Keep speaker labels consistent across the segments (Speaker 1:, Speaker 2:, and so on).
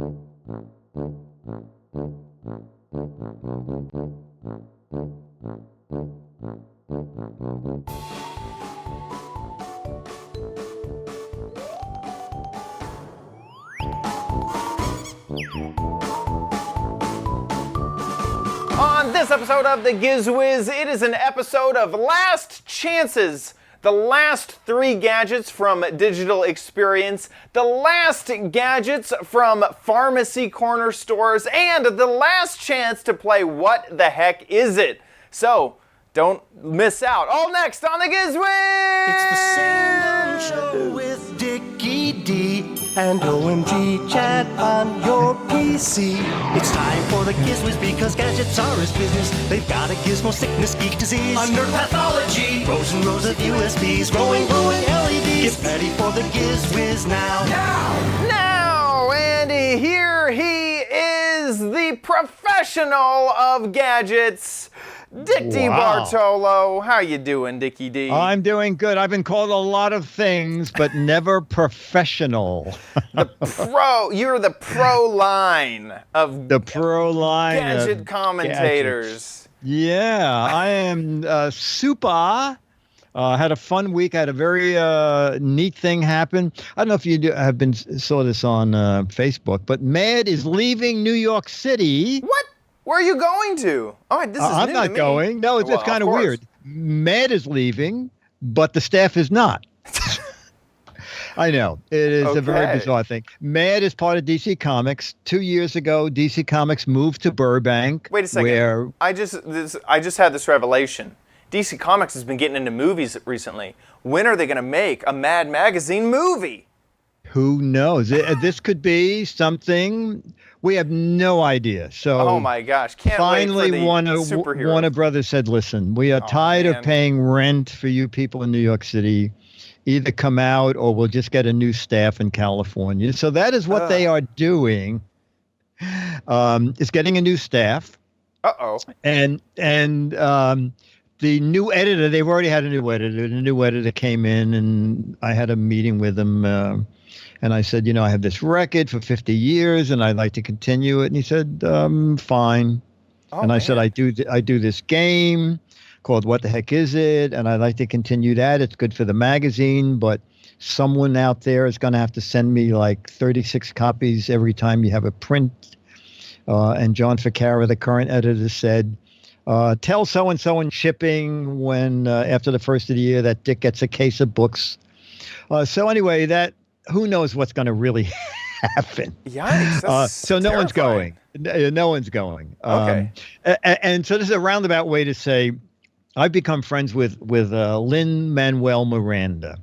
Speaker 1: On this episode of the Giz Wiz, it is an episode of Last Chances. The last 3 gadgets from Digital Experience, the last gadgets from pharmacy corner stores, and the last chance to play What the Heck Is It? So, don't miss out. All next on the Giz Wiz!
Speaker 2: It's the Sing Show with Dickie D and OMG chat on your PC. It's time for the Giz Wiz because gadgets are his business. They've got a gizmo sickness, geek disease, under pathology, rows and rows of USBs, glowing LEDs. Get ready for the Giz Wiz now.
Speaker 1: Now, and here he is, the professional of gadgets, Dick DeBartolo. How you doing, Dickie D?
Speaker 3: I'm doing good. I've been called a lot of things, but never professional.
Speaker 1: You're the pro line of gadget commentators.
Speaker 3: Gadgets. Yeah, I am super. Had a fun week. I had a very neat thing happen. I don't know if you saw this on Facebook, but Mad is leaving New York City.
Speaker 1: What? Where are you going to? Oh, this is
Speaker 3: I'm
Speaker 1: new
Speaker 3: not
Speaker 1: to me.
Speaker 3: going. No, it's kind of weird. Mad is leaving, but the staff is not. I know. It is a very bizarre thing. Mad is part of DC Comics. 2 years ago, DC Comics moved to Burbank.
Speaker 1: Wait a second. I just had this revelation. DC Comics has been getting into movies recently. When are they going to make a Mad Magazine movie?
Speaker 3: Who knows? This could be something. We have no idea. So,
Speaker 1: oh my gosh! Can't
Speaker 3: finally,
Speaker 1: wait for the
Speaker 3: Warner Brothers said, "Listen, we are tired of paying rent for you people in New York City. Either come out, or we'll just get a new staff in California." So that is what they are doing. Is getting a new staff. And the new editor. They've already had a new editor. The new editor came in, and I had a meeting with him. And I said, I have this record for 50 years, and I'd like to continue it. And he said, fine. I said, I do this game called What the Heck Is It? And I'd like to continue that. It's good for the magazine, but someone out there is going to have to send me like 36 copies every time you have a print. And John Ficarra, the current editor, said, tell so-and-so in shipping when after the first of the year that Dick gets a case of books. So anyway, who knows what's going to really happen?
Speaker 1: Yikes!
Speaker 3: So no one's going. No one's going.
Speaker 1: Okay.
Speaker 3: And so this is a roundabout way to say I've become friends with Lin-Manuel Miranda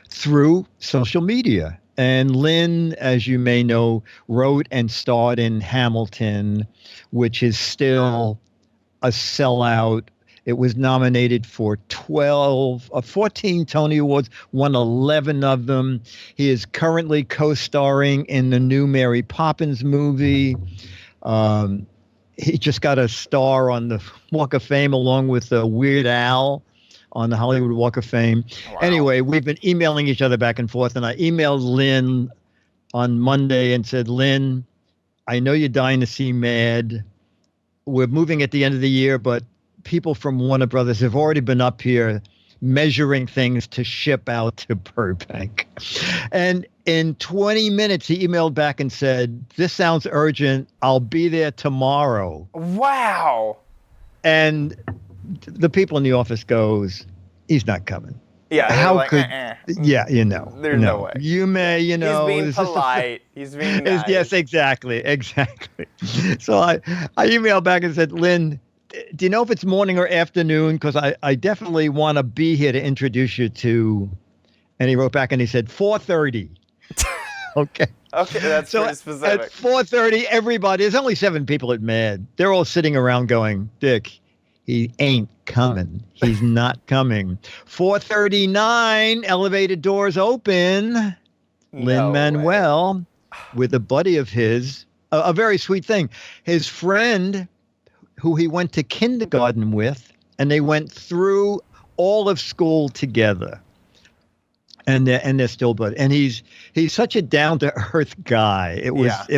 Speaker 3: through social media. And Lin, as you may know, wrote and starred in Hamilton, which is still a sellout. It was nominated for 14 Tony Awards, won 11 of them. He is currently co-starring in the new Mary Poppins movie. He just got a star on the Walk of Fame along with Weird Al on the Hollywood Walk of Fame. Wow. Anyway, we've been emailing each other back and forth, and I emailed Lynn on Monday and said, Lynn, I know you're dying to see Mad. We're moving at the end of the year, but people from Warner Brothers have already been up here measuring things to ship out to Burbank. And in 20 minutes, he emailed back and said, this sounds urgent. I'll be there tomorrow.
Speaker 1: Wow.
Speaker 3: And the people in the office goes, he's not coming.
Speaker 1: Yeah.
Speaker 3: How
Speaker 1: like,
Speaker 3: could, yeah,
Speaker 1: There's no way.
Speaker 3: You may,
Speaker 1: He's being polite. He's being nice.
Speaker 3: Yes, exactly. So I emailed back and said, Lynn, do you know if it's morning or afternoon? Because I definitely want to be here to introduce you to, and he wrote back and he said 4:30. Okay.
Speaker 1: Okay, that's pretty specific.
Speaker 3: At 4:30, everybody, there's only 7 people at Mad. They're all sitting around going, Dick, he ain't coming. He's not coming. 4:39, elevator doors open. Lin-Manuel, with a buddy of his, a very sweet thing. His friend, who he went to kindergarten with, and they went through all of school together. and they're still but and he's such a down to earth guy. It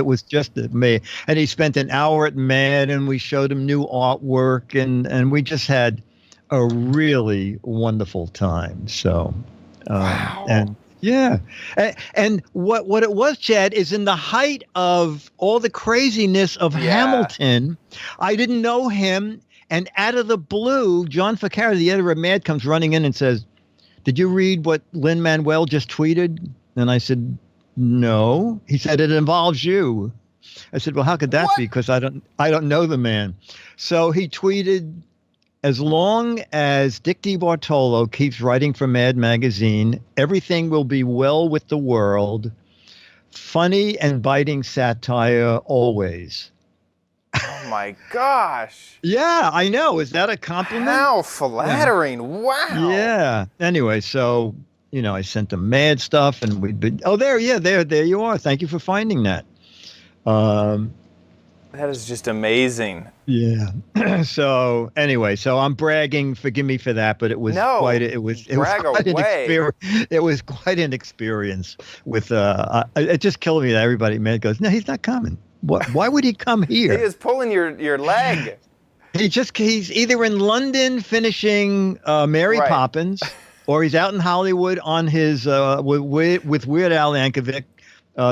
Speaker 3: was just me. And he spent an hour at Mad, and we showed him new artwork, and we just had a really wonderful time. So
Speaker 1: Wow.
Speaker 3: and yeah. And what it was, Chad, is in the height of all the craziness of Hamilton, I didn't know him, and out of the blue, John Ficarra, the editor of Mad, comes running in and says, "Did you read what Lin-Manuel just tweeted?" And I said, "No." He said, "It involves you." I said, "Well, how could that be? Because I don't know the man." So he tweeted, "As long as Dick DeBartolo keeps writing for Mad Magazine, everything will be well with the world. Funny and biting satire always."
Speaker 1: Oh my gosh.
Speaker 3: Yeah, I know. Is that a compliment?
Speaker 1: How flattering.
Speaker 3: Yeah.
Speaker 1: Wow.
Speaker 3: Yeah. Anyway, so, I sent them Mad stuff, and we'd been, there you are. Thank you for finding that.
Speaker 1: That is just amazing.
Speaker 3: Yeah. So anyway, I'm bragging. Forgive me for that, but it was quite an experience with. It just killed me that everybody Mad goes, "No, he's not coming. Why would he come here?"
Speaker 1: He is pulling your leg.
Speaker 3: He's either in London finishing Mary Poppins, or he's out in Hollywood on his with Weird Al Yankovic,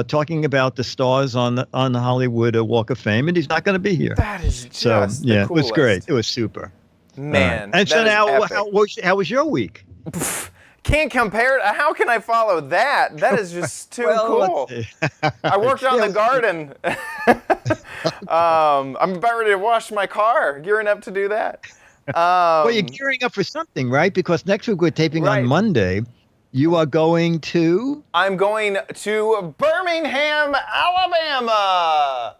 Speaker 3: talking about the stars on the Hollywood Walk of Fame, and he's not going to be here.
Speaker 1: That is just the
Speaker 3: it was great. It was super,
Speaker 1: man.
Speaker 3: And so now, how was your week?
Speaker 1: Can't compare it. How can I follow that? That is just too cool. I worked on the garden. I'm about ready to wash my car. Gearing up to do that.
Speaker 3: Well, you're gearing up for something, right? Because next week we're taping on Monday. You are going to?
Speaker 1: I'm going to Birmingham, Alabama.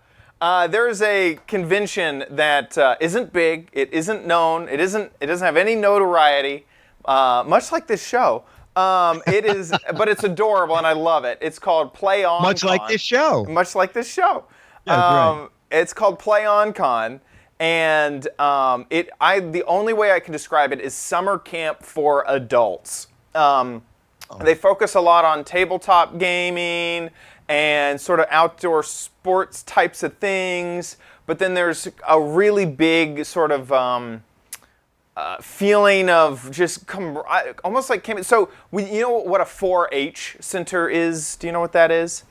Speaker 1: There's a convention that isn't big. It isn't known. It doesn't have any notoriety. Much like this show. It is, but it's adorable and I love it. It's called Play On.
Speaker 3: Much like this show.
Speaker 1: Much like this show.
Speaker 3: Yeah,
Speaker 1: it's called Play On Con, and the only way I can describe it is summer camp for adults. They focus a lot on tabletop gaming and sort of outdoor sports types of things, but then there's a really big sort of feeling of just almost like you know what a 4-H center is? Do you know what that is?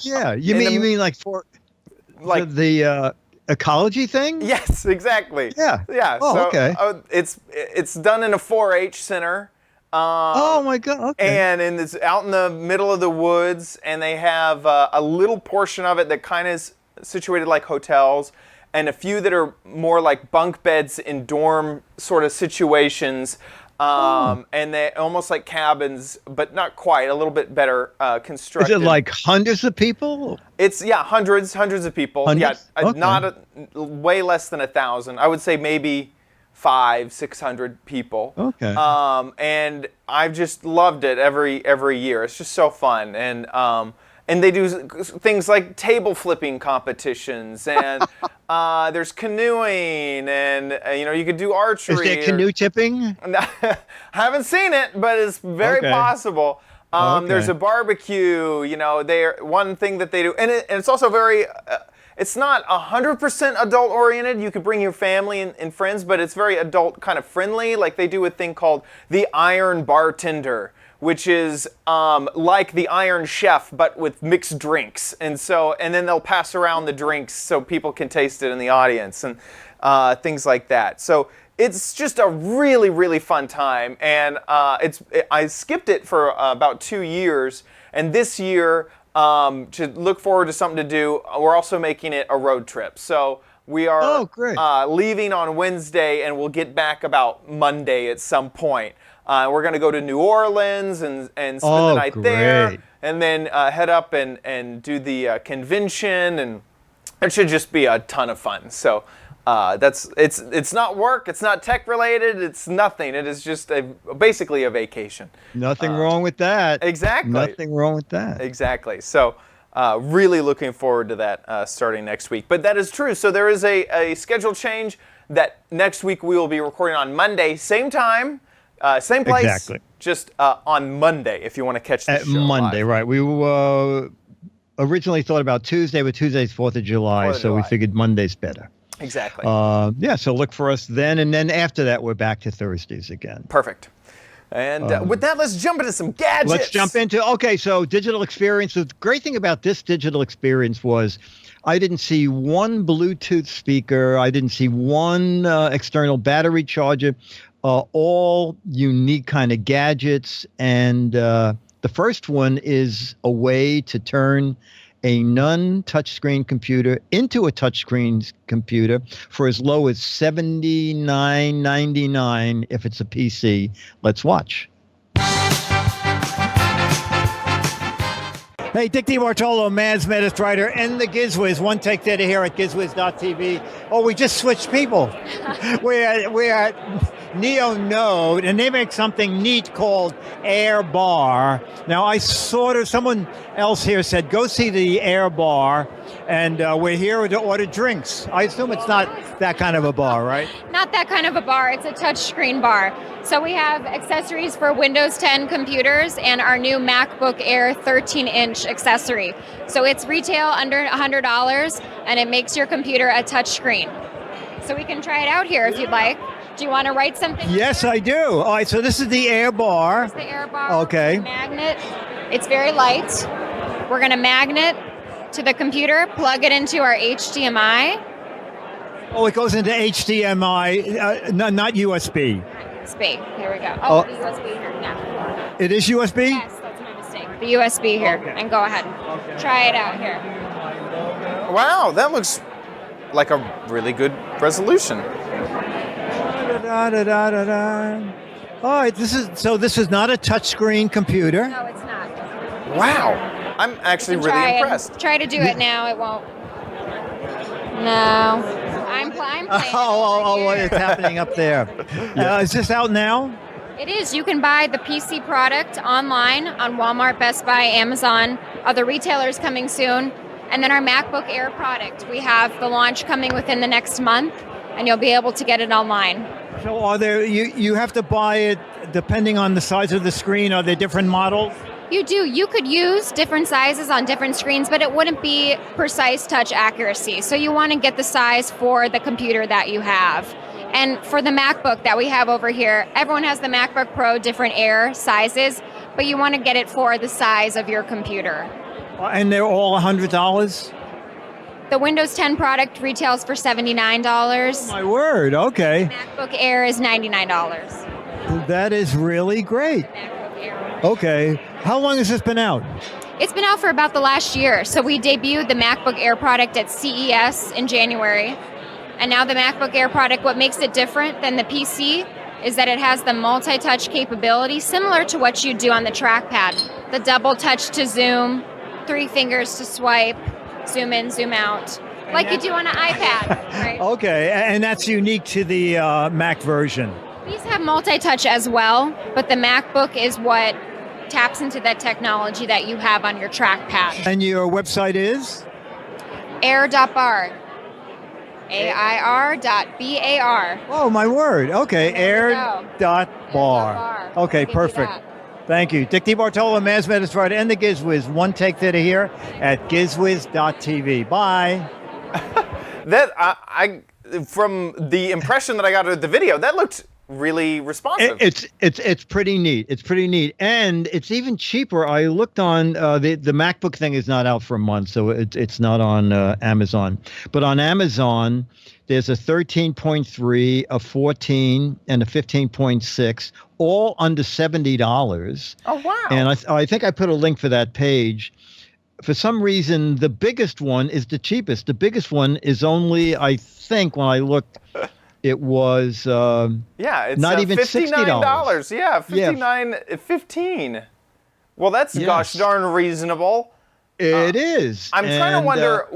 Speaker 3: Yeah, you mean like the ecology thing?
Speaker 1: Yes, exactly.
Speaker 3: Yeah.
Speaker 1: Oh,
Speaker 3: so, okay.
Speaker 1: It's done in a 4-H center.
Speaker 3: Oh my God! Okay.
Speaker 1: And it's out in the middle of the woods, and they have a little portion of it that kind of is situated like hotels, and a few that are more like bunk beds in dorm sort of situations, and they almost like cabins, but not quite. A little bit better constructed.
Speaker 3: Is it like hundreds of people?
Speaker 1: It's hundreds of people.
Speaker 3: Hundreds?
Speaker 1: Yeah,
Speaker 3: Okay.
Speaker 1: Way less than 1,000. I would say maybe 500-600 people.
Speaker 3: Okay.
Speaker 1: And I've just loved it every year. It's just so fun, and they do things like table flipping competitions, and there's canoeing, and you could do archery.
Speaker 3: Is there canoe tipping?
Speaker 1: I haven't seen it, but it's very possible. There's a barbecue. One thing that they do, and it's also very. It's not 100% adult oriented. You could bring your family and friends, but it's very adult kind of friendly. Like they do a thing called the Iron Bartender, which is like the Iron Chef, but with mixed drinks. And then they'll pass around the drinks so people can taste it in the audience and things like that. So it's just a really, really fun time. And I skipped it for about 2 years. And this year, to look forward to something to do, we're also making it a road trip. So we are leaving on Wednesday, and we'll get back about Monday at some point. We're going to go to New Orleans and spend the night there, and then head up and do the convention, and it should just be a ton of fun. So it's not work, it's not tech related, it's nothing. It is just basically a vacation.
Speaker 3: Nothing wrong with that.
Speaker 1: Exactly.
Speaker 3: Nothing wrong with that.
Speaker 1: Exactly. So really looking forward to that starting next week. But that is true. So there is a schedule change that next week we will be recording on Monday, same time. Same place,
Speaker 3: Exactly.
Speaker 1: just on Monday if you want to catch the show
Speaker 3: Monday,
Speaker 1: live.
Speaker 3: right. We originally thought about Tuesday, but Tuesday's 4th of July,
Speaker 1: 4th of
Speaker 3: so we
Speaker 1: July.
Speaker 3: figured Monday's better.
Speaker 1: Exactly.
Speaker 3: So look for us then, and then after that, we're back to Thursdays again.
Speaker 1: Perfect. And with that, let's jump into some gadgets.
Speaker 3: Let's jump into, so digital experience. The great thing about this digital experience was I didn't see one Bluetooth speaker. I didn't see one external battery charger, all unique kind of gadgets. And the first one is a way to turn a non-touchscreen computer into a touchscreen computer for as low as $79.99 if it's a PC. Let's watch. Hey, Dick DeBartolo, Man's Medicine Writer, and the Giz Wiz. One take theater here at gizwiz.tv. Oh, we just switched people. we're at Neo Node, and they make something neat called AirBar. Now, someone else here said, go see the AirBar, and we're here to order drinks. I assume it's not that kind of a bar, right?
Speaker 4: Not that kind of a bar. It's a touchscreen bar. So we have accessories for Windows 10 computers and our new MacBook Air 13-inch accessory. So it's retail under $100, and it makes your computer a touchscreen. So we can try it out here if you'd like. Do you want to write something?
Speaker 3: Yes, I do. All right, so this is the AirBar.
Speaker 4: It's the AirBar.
Speaker 3: Okay.
Speaker 4: Magnet. It's very light. We're going to magnet to the computer, plug it into our HDMI.
Speaker 3: Oh, it goes into HDMI, not USB.
Speaker 4: USB. Here we go. Oh, the USB here. Yeah.
Speaker 3: It is USB?
Speaker 4: Yes, that's my mistake. The USB here.
Speaker 3: Okay.
Speaker 4: And go ahead.
Speaker 3: Okay.
Speaker 4: Try it out here.
Speaker 1: Wow, that looks like a really good resolution.
Speaker 3: All right, this is not a touchscreen computer.
Speaker 4: No, it's not.
Speaker 1: Wow, I'm actually really impressed.
Speaker 4: Try to do it now. It won't. No. I'm playing.
Speaker 3: It's happening up there. Is this out now?
Speaker 4: It is. You can buy the PC product online on Walmart, Best Buy, Amazon, other retailers coming soon. And then our MacBook Air product. We have the launch coming within the next month, and you'll be able to get it online.
Speaker 3: So are there, you have to buy it depending on the size of the screen? Are there different models?
Speaker 4: You do. You could use different sizes on different screens, but it wouldn't be precise touch accuracy. So you want to get the size for the computer that you have. And for the MacBook that we have over here, everyone has the MacBook Pro, different Air sizes, but you want to get it for the size of your computer.
Speaker 3: And they're all $100?
Speaker 4: The Windows 10 product retails for $79.
Speaker 3: Oh, my word, okay.
Speaker 4: MacBook Air is $99.
Speaker 3: That is really great.
Speaker 4: MacBook Air.
Speaker 3: Okay. How long has this been out?
Speaker 4: It's been out for about the last year. So we debuted the MacBook Air product at CES in January. And now the MacBook Air product, what makes it different than the PC is that it has the multi-touch capability, similar to what you do on the trackpad. The double touch to zoom, 3 fingers to swipe, zoom in, zoom out, like you do on an iPad. Right?
Speaker 3: Okay, and that's unique to the Mac version.
Speaker 4: These have multi-touch as well, but the MacBook is what taps into that technology that you have on your trackpad.
Speaker 3: And your website is?
Speaker 4: Air.bar. AIR.BAR.
Speaker 3: Oh, my word. Okay,
Speaker 4: There we
Speaker 3: air.bar.
Speaker 4: Air.bar.
Speaker 3: Okay,
Speaker 4: You can do
Speaker 3: perfect.
Speaker 4: that.
Speaker 3: Thank you. Dick DeBartolo, Man's Medicine Writer, and the Giz Wiz. One take theater here at gizwiz.tv. Bye.
Speaker 1: That I from the impression that I got of the video, that looked really responsive.
Speaker 3: It's pretty neat. It's pretty neat, and it's even cheaper. I looked on the MacBook thing is not out for a month, so it's not on Amazon. But on Amazon, there's a 13.3, a 14, and a 15.6, all under $70.
Speaker 1: Oh wow!
Speaker 3: And I think I put a link for that page. For some reason, the biggest one is the cheapest. The biggest one is only, I think, when I looked, it was
Speaker 1: it's
Speaker 3: not even
Speaker 1: $59. Yeah,
Speaker 3: Yeah.
Speaker 1: 15. Well, that's
Speaker 3: Yes.
Speaker 1: gosh darn reasonable.
Speaker 3: It is.
Speaker 1: I'm trying to
Speaker 3: And,
Speaker 1: wonder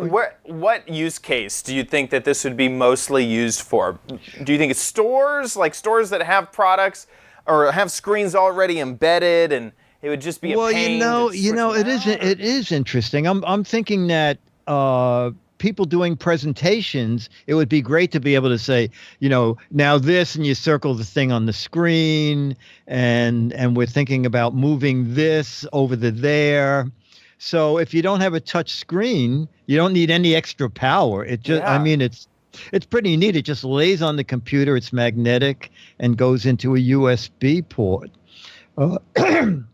Speaker 1: what use case do you think that this would be mostly used for? Do you think it's stores, like stores that have products or have screens already embedded, and it would just be a pain?
Speaker 3: it is interesting. I'm thinking that people doing presentations, it would be great to be able to say, now this, and you circle the thing on the screen, and we're thinking about moving this over to there. So if you don't have a touch screen, you don't need any extra power. It just, I mean, it's pretty neat. It just lays on the computer. It's magnetic and goes into a USB port. And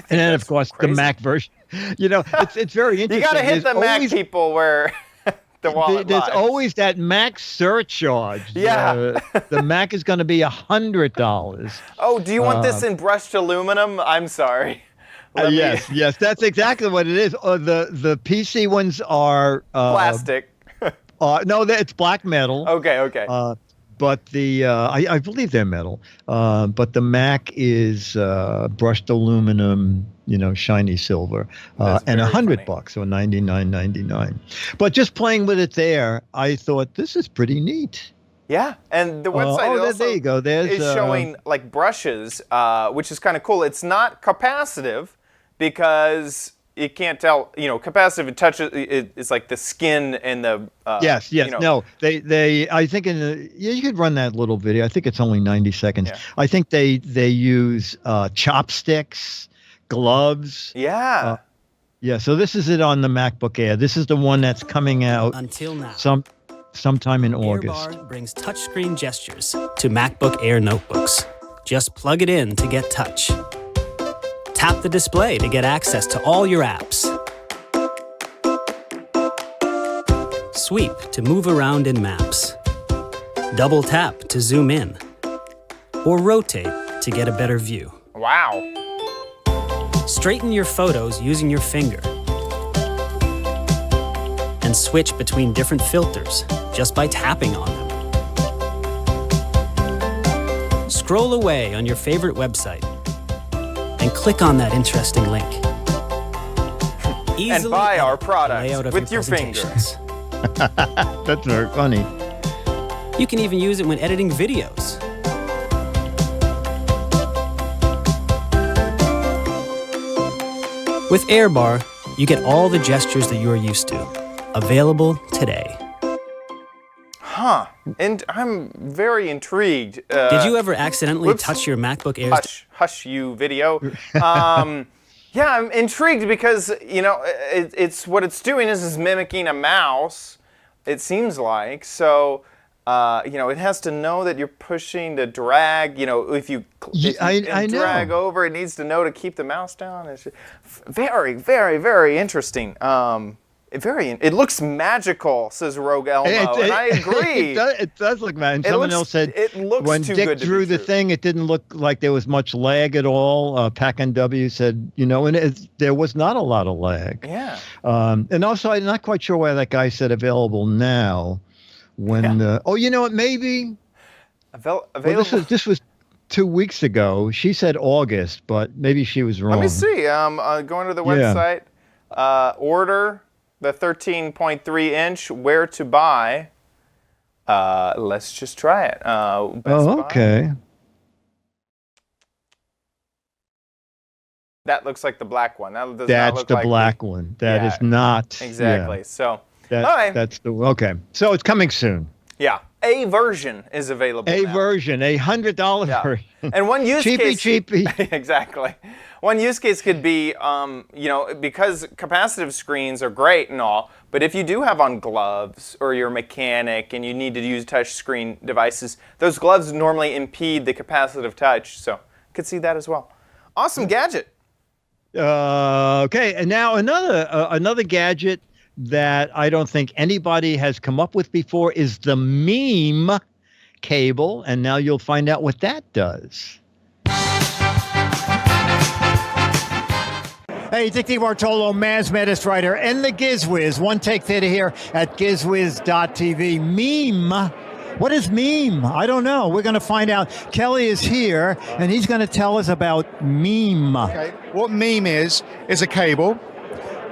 Speaker 3: then, of course, crazy. The Mac version. It's very interesting.
Speaker 1: You got to hit the Mac people where the wallet
Speaker 3: There's
Speaker 1: lies.
Speaker 3: always that Mac surcharge.
Speaker 1: Yeah.
Speaker 3: The Mac is going to be $100.
Speaker 1: Oh, do you want this in brushed aluminum? I'm sorry.
Speaker 3: Yes, that's exactly what it is. The PC ones are
Speaker 1: plastic.
Speaker 3: No, it's black metal.
Speaker 1: Okay.
Speaker 3: But I believe they're metal. But the Mac is brushed aluminum, shiny silver, and $100 or $99.99. But just playing with it there, I thought this is pretty neat.
Speaker 1: Yeah, and the website
Speaker 3: there you go.
Speaker 1: is showing like brushes, which is kind of cool. It's not capacitive because you can't tell, capacitive, it touches, it's like the skin and the...
Speaker 3: yes. No, they I think you could run that little video. I think it's only 90 seconds. Yeah. I think they use chopsticks, gloves.
Speaker 1: Yeah.
Speaker 3: So this is it on the MacBook Air. This is the one that's coming out
Speaker 5: until now.
Speaker 3: Sometime in August.
Speaker 5: AirBar brings touchscreen gestures to MacBook Air notebooks. Just plug it in to get touch. Tap the display to get access to all your apps. Sweep to move around in maps. Double tap to zoom in. Or rotate to get a better view.
Speaker 1: Wow.
Speaker 5: Straighten your photos using your finger. And switch between different filters just by tapping on them. Scroll away on your favorite website and click on that interesting link. Easily
Speaker 1: and buy our product with your
Speaker 5: fingers.
Speaker 3: That's very funny.
Speaker 5: You can even use it when editing videos. With AirBar, you get all the gestures that you're used to. Available today.
Speaker 1: Huh. And I'm very intrigued.
Speaker 5: Did you ever accidentally touch your MacBook Air?
Speaker 1: Hush, you video. Yeah, I'm intrigued because, it's what it's doing is mimicking a mouse, it seems like. So, it has to know that you're pushing to drag. If you drag over, it needs to know to keep the mouse down. It's very, very, very interesting. It looks magical, says Rogue Elmo, and I agree.
Speaker 3: It does look magical. Someone else said
Speaker 1: it looks
Speaker 3: when
Speaker 1: too
Speaker 3: Dick
Speaker 1: good to
Speaker 3: drew
Speaker 1: be
Speaker 3: the
Speaker 1: true.
Speaker 3: thing, it didn't look like there was much lag at all. Pack and W said, and there was not a lot of lag.
Speaker 1: Yeah.
Speaker 3: And also, I'm not quite sure why that guy said available now. When maybe
Speaker 1: available.
Speaker 3: Well, this was 2 weeks ago. She said August, but maybe she was wrong.
Speaker 1: Let me see. Going to the website. Order the 13.3 inch. Where to buy? Let's just try it.
Speaker 3: Okay.
Speaker 1: That looks like the black one. That does
Speaker 3: That's
Speaker 1: not look
Speaker 3: the
Speaker 1: like
Speaker 3: black one. That is not
Speaker 1: exactly.
Speaker 3: Yeah.
Speaker 1: So
Speaker 3: that's the okay. So it's coming soon.
Speaker 1: Yeah, a version is available.
Speaker 3: A version, $100 version.
Speaker 1: And one use case,
Speaker 3: cheapy.
Speaker 1: Exactly. One use case could be, because capacitive screens are great and all, but if you do have on gloves or you're a mechanic and you need to use touch screen devices, those gloves normally impede the capacitive touch. So could see that as well. Awesome gadget.
Speaker 3: Okay, and now another gadget that I don't think anybody has come up with before is the meme cable, and now you'll find out what that does.
Speaker 6: Hey, Dick DeBartolo, Man's Maddest Writer, and the Giz Wiz. One Take Theater here at gizwiz.tv. Meme. What is meme? I don't know. We're going to find out. Kelly is here, and he's going to tell us about meme.
Speaker 7: Okay. What meme is a cable.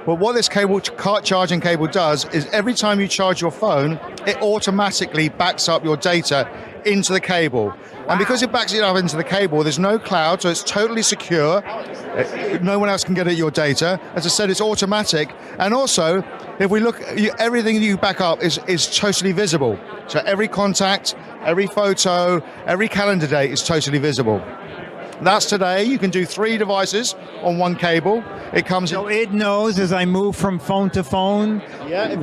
Speaker 7: But what this charging cable does is every time you charge your phone, it automatically backs up your data into the cable. And because it backs it up into the cable, there's no cloud, so it's totally secure. No one else can get at your data. As I said, it's automatic. And also, if we look, everything you back up is totally visible. So every contact, every photo, every calendar date is totally visible. That's today. You can do 3 devices on one cable. It comes
Speaker 6: So it knows as I move from phone to phone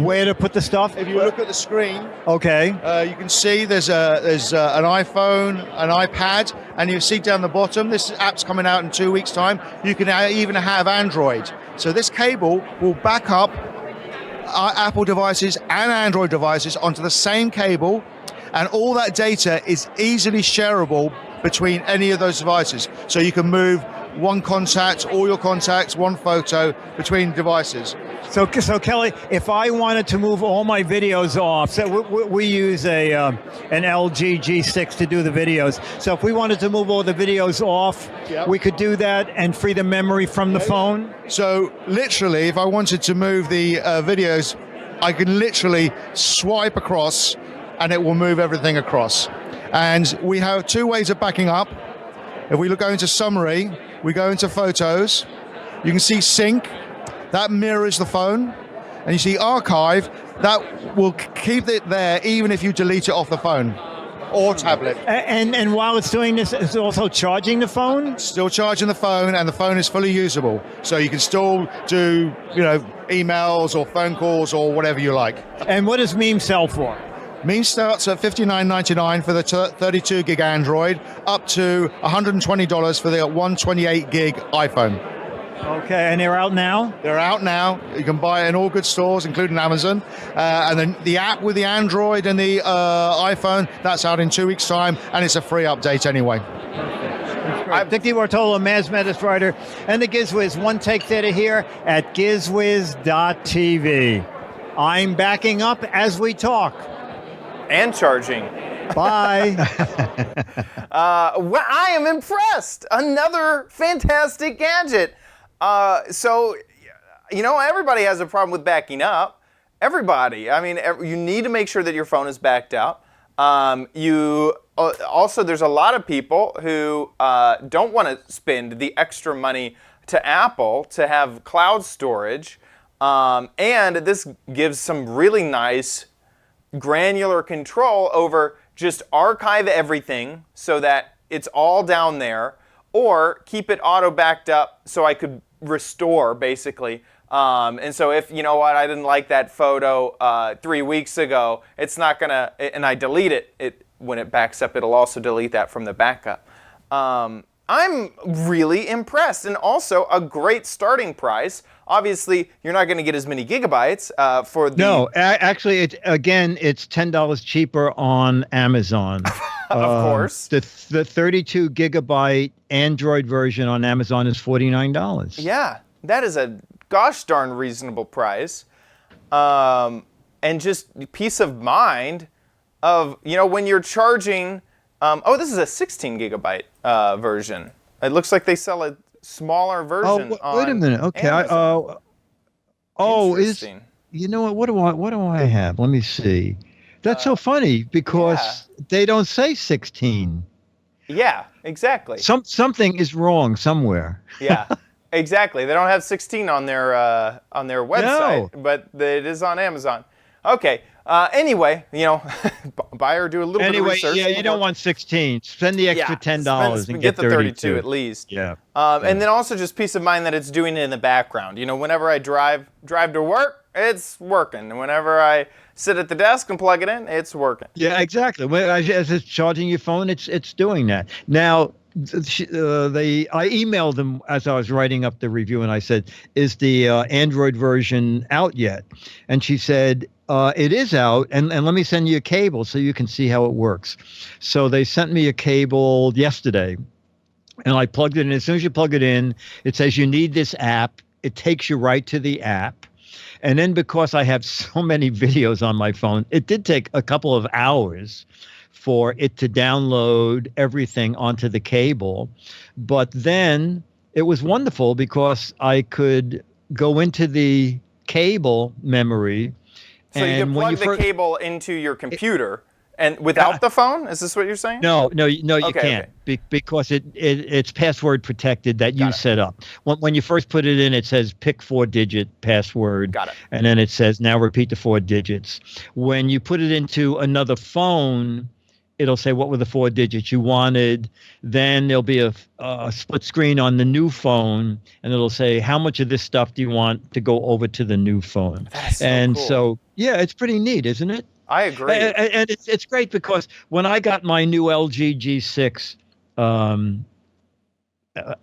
Speaker 6: where to put the stuff?
Speaker 7: If you look at the screen,
Speaker 6: Okay.
Speaker 7: you can see there's an iPhone, an iPad, and you see down the bottom, this app's coming out in 2 weeks' time. You can even have Android. So this cable will back up Apple devices and Android devices onto the same cable, and all that data is easily shareable between any of those devices. So you can move one contact, all your contacts, one photo between devices.
Speaker 6: So Kelly, if I wanted to move all my videos off, so we use an LG G6 to do the videos. So if we wanted to move all the videos off, we could do that and free the memory from the phone?
Speaker 7: So literally, if I wanted to move the videos, I can literally swipe across and it will move everything across. And we have 2 ways of backing up. If we go into summary, we go into photos, you can see sync, that mirrors the phone, and you see archive, that will keep it there even if you delete it off the phone or tablet.
Speaker 6: And while it's doing this, it's also charging the phone?
Speaker 7: Still charging the phone, and the phone is fully usable. So you can still do, emails or phone calls or whatever you like.
Speaker 6: And what does Meme sell for?
Speaker 7: Meme starts at $59.99 for the 32 gig Android, up to $120 for the 128 gig iPhone.
Speaker 6: Okay, and they're out now?
Speaker 7: They're out now. You can buy it in all good stores, including Amazon. And then the app with the Android and the iPhone, that's out in 2 weeks' time, and it's a free update anyway.
Speaker 6: Dick DeBartolo, Maz Metis writer, and the Giz Wiz One Take Theater here at gizwiz.tv. I'm backing up as we talk.
Speaker 1: And charging.
Speaker 6: Bye.
Speaker 1: Well, I am impressed. Another fantastic gadget. So, everybody has a problem with backing up. Everybody. I mean, you need to make sure that your phone is backed up. Also, there's a lot of people who don't want to spend the extra money to Apple to have cloud storage. And this gives some really nice granular control over just archive everything so that it's all down there, or keep it auto backed up so I could restore basically. And so if, I didn't like that photo 3 weeks ago, it's not gonna, and I delete it, when it backs up, it'll also delete that from the backup. I'm really impressed, and also a great starting price. Obviously, you're not going to get as many gigabytes for the...
Speaker 3: No, actually, it's $10 cheaper on Amazon.
Speaker 1: Of course.
Speaker 3: The 32 gigabyte Android version on Amazon is $49.
Speaker 1: Yeah, that is a gosh darn reasonable price. And just peace of mind of, when you're charging... this is a 16 gigabyte version. It looks like they sell a smaller version.
Speaker 3: Wait a minute. Okay.
Speaker 1: Interesting.
Speaker 3: What do I have? Let me see. That's so funny because they don't say 16.
Speaker 1: Yeah, exactly.
Speaker 3: Something is wrong somewhere.
Speaker 1: Yeah, exactly. They don't have 16 on their website, but it is on Amazon. Okay. Anyway, buy or do a little bit of research.
Speaker 3: Yeah, you don't want 16. Spend the extra $10 and get
Speaker 1: the 32 at least.
Speaker 3: Yeah.
Speaker 1: And then also just peace of mind that it's doing it in the background. Whenever I drive to work, it's working. And whenever I sit at the desk and plug it in, it's working.
Speaker 3: Yeah, exactly. As it's charging your phone, it's doing that. Now, I emailed them as I was writing up the review, and I said, "Is the Android version out yet?" And she said, "It is out, and let me send you a cable so you can see how it works." So they sent me a cable yesterday, and I plugged it in. As soon as you plug it in, it says you need this app. It takes you right to the app. And then because I have so many videos on my phone, it did take a couple of hours for it to download everything onto the cable. But then it was wonderful because I could go into the cable memory.
Speaker 1: So you can plug the cable into your computer And without the phone? Is this what you're saying?
Speaker 3: No, you
Speaker 1: Okay,
Speaker 3: can't because it's password protected that you set up. When you first put it in, it says pick 4-digit password.
Speaker 1: Got it.
Speaker 3: And then it says now repeat the 4 digits. When you put it into another phone, it'll say what were the 4 digits you wanted. Then there'll be a split screen on the new phone, and it'll say how much of this stuff do you want to go over to the new phone.
Speaker 1: That's so
Speaker 3: and
Speaker 1: cool.
Speaker 3: so yeah, it's pretty neat, isn't it?
Speaker 1: I agree.
Speaker 3: And it's great because when I got my new LG G6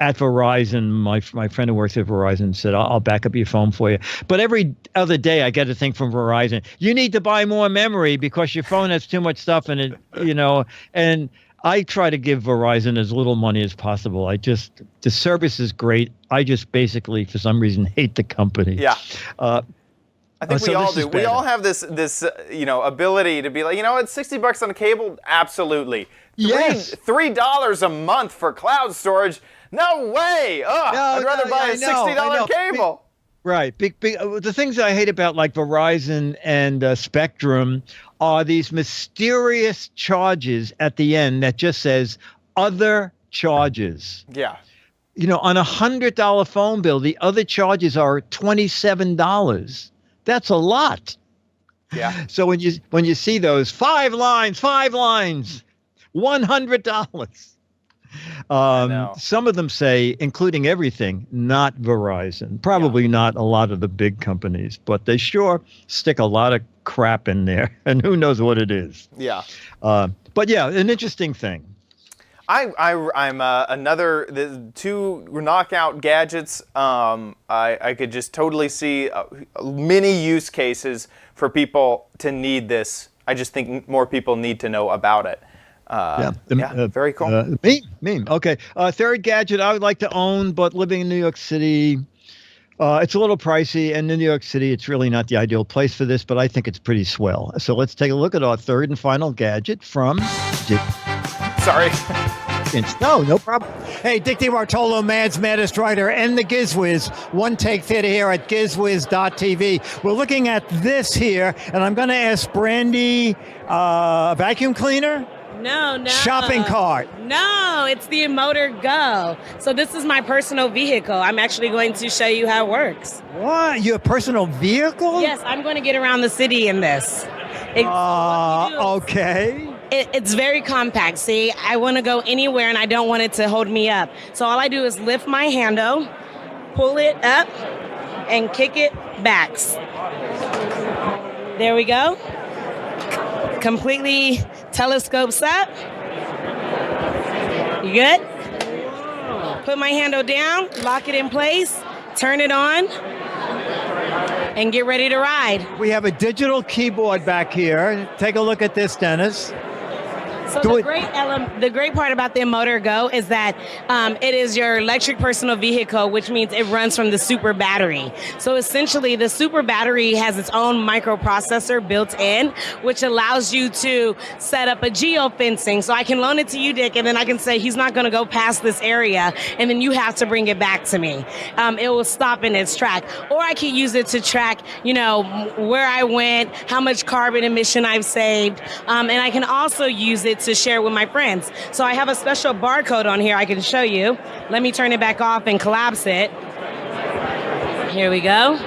Speaker 3: at Verizon, my friend who works at Verizon said, I'll back up your phone for you. But every other day I get a thing from Verizon. You need to buy more memory because your phone has too much stuff in it, and I try to give Verizon as little money as possible. The service is great. I just basically, for some reason, hate the company.
Speaker 1: Yeah. I think we all do. We
Speaker 3: better.
Speaker 1: all have this ability to be like, it's $60 on a cable. Absolutely.
Speaker 3: Yes.
Speaker 1: $3 a month for cloud storage. No way. I'd rather buy a $60 cable.
Speaker 3: Right. The things I hate about like Verizon and Spectrum are these mysterious charges at the end that just says other charges.
Speaker 1: Yeah.
Speaker 3: On a $100 phone bill, the other charges are $27. That's a lot.
Speaker 1: Yeah.
Speaker 3: So when you see those 5 lines, $100. Some of them say, including everything, not Verizon. Probably not a lot of the big companies, but they sure stick a lot of crap in there, and who knows what it is.
Speaker 1: Yeah.
Speaker 3: But yeah, an interesting thing.
Speaker 1: I'm the 2 knockout gadgets. I could just totally see many use cases for people to need this. I just think more people need to know about it. Very cool.
Speaker 3: Meme. Okay. Third gadget I would like to own, but living in New York City, it's a little pricey. And in New York City, it's really not the ideal place for this, but I think it's pretty swell. So let's take a look at our third and final gadget from
Speaker 1: Sorry.
Speaker 3: No problem.
Speaker 6: Hey, Dick DeBartolo, Man's Maddest Writer, and the Giz Wiz, One Take Theater here at GizWiz.tv. We're looking at this here, and I'm going to ask Brandy, vacuum cleaner?
Speaker 8: No.
Speaker 6: Shopping cart?
Speaker 8: No, it's the Motor Go. So this is my personal vehicle. I'm actually going to show you how it works.
Speaker 6: What? Your personal vehicle?
Speaker 8: Yes, I'm going to get around the city in this.
Speaker 6: Okay.
Speaker 8: It's very compact. See, I want to go anywhere and I don't want it to hold me up. So all I do is lift my handle, pull it up, and kick it back. There we go. Completely telescopes up. You good? Put my handle down, lock it in place, turn it on, and get ready to ride.
Speaker 6: We have a digital keyboard back here. Take a look at this, Dennis.
Speaker 8: So the great part about the Motor Go is that it is your electric personal vehicle, which means it runs from the super battery. So essentially, the super battery has its own microprocessor built in, which allows you to set up a geofencing. So I can loan it to you, Dick, and then I can say he's not going to go past this area, and then you have to bring it back to me. It will stop in its track. Or I can use it to track, where I went, how much carbon emission I've saved, and I can also use it to share with my friends. So I have a special barcode on here I can show you. Let me turn it back off and collapse it. Here we go.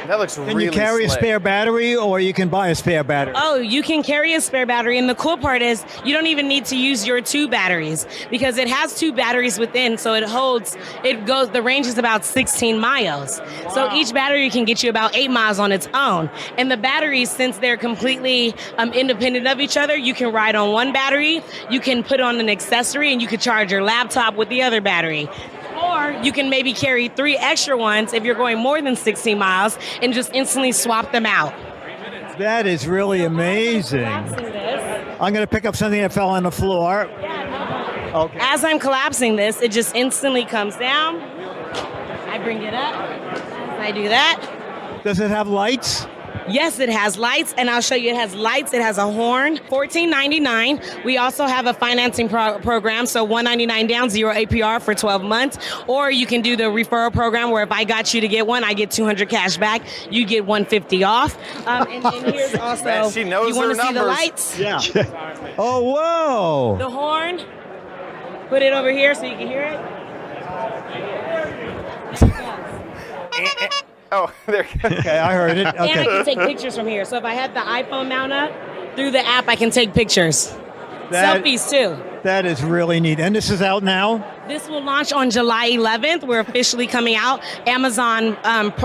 Speaker 1: That looks really slick.
Speaker 6: Can you carry a spare battery, or you can buy a spare battery?
Speaker 8: Oh, you can carry a spare battery, and the cool part is you don't even need to use your 2 batteries because it has 2 batteries within, so the range is about 16 miles. Wow. So each battery can get you about 8 miles on its own. And the batteries, since they're completely independent of each other, you can ride on one battery, you can put on an accessory, and you can charge your laptop with the other battery. Or you can maybe carry 3 extra ones if you're going more than 16 miles and just instantly swap them out.
Speaker 6: That is really amazing. I'm going to pick up something that fell on the floor. Okay.
Speaker 8: As I'm collapsing this, it just instantly comes down. I bring it up. I do that.
Speaker 6: Does it have lights?
Speaker 8: Yes, it has lights, and I'll show you. It has lights. It has a horn. $14.99. We also have a financing program, so $199 down, 0 APR for 12 months. Or you can do the referral program, where if I got you to get one, I get $200 cash back. You get $150 off. And then here's also.
Speaker 1: Man, she knows
Speaker 8: you want
Speaker 1: her
Speaker 8: to see the
Speaker 1: numbers.
Speaker 8: lights?
Speaker 3: Yeah. Oh, whoa.
Speaker 8: The horn. Put it over here so you can hear it.
Speaker 1: Oh, there you go.
Speaker 6: Okay, I heard it.
Speaker 8: And I
Speaker 6: Okay.
Speaker 8: can take pictures from here. So if I had the iPhone mount up, through the app, I can take pictures.
Speaker 6: That-
Speaker 8: Selfies, too.
Speaker 6: That is really neat. And this is out now?
Speaker 8: This will launch on July 11th. We're officially coming out. Amazon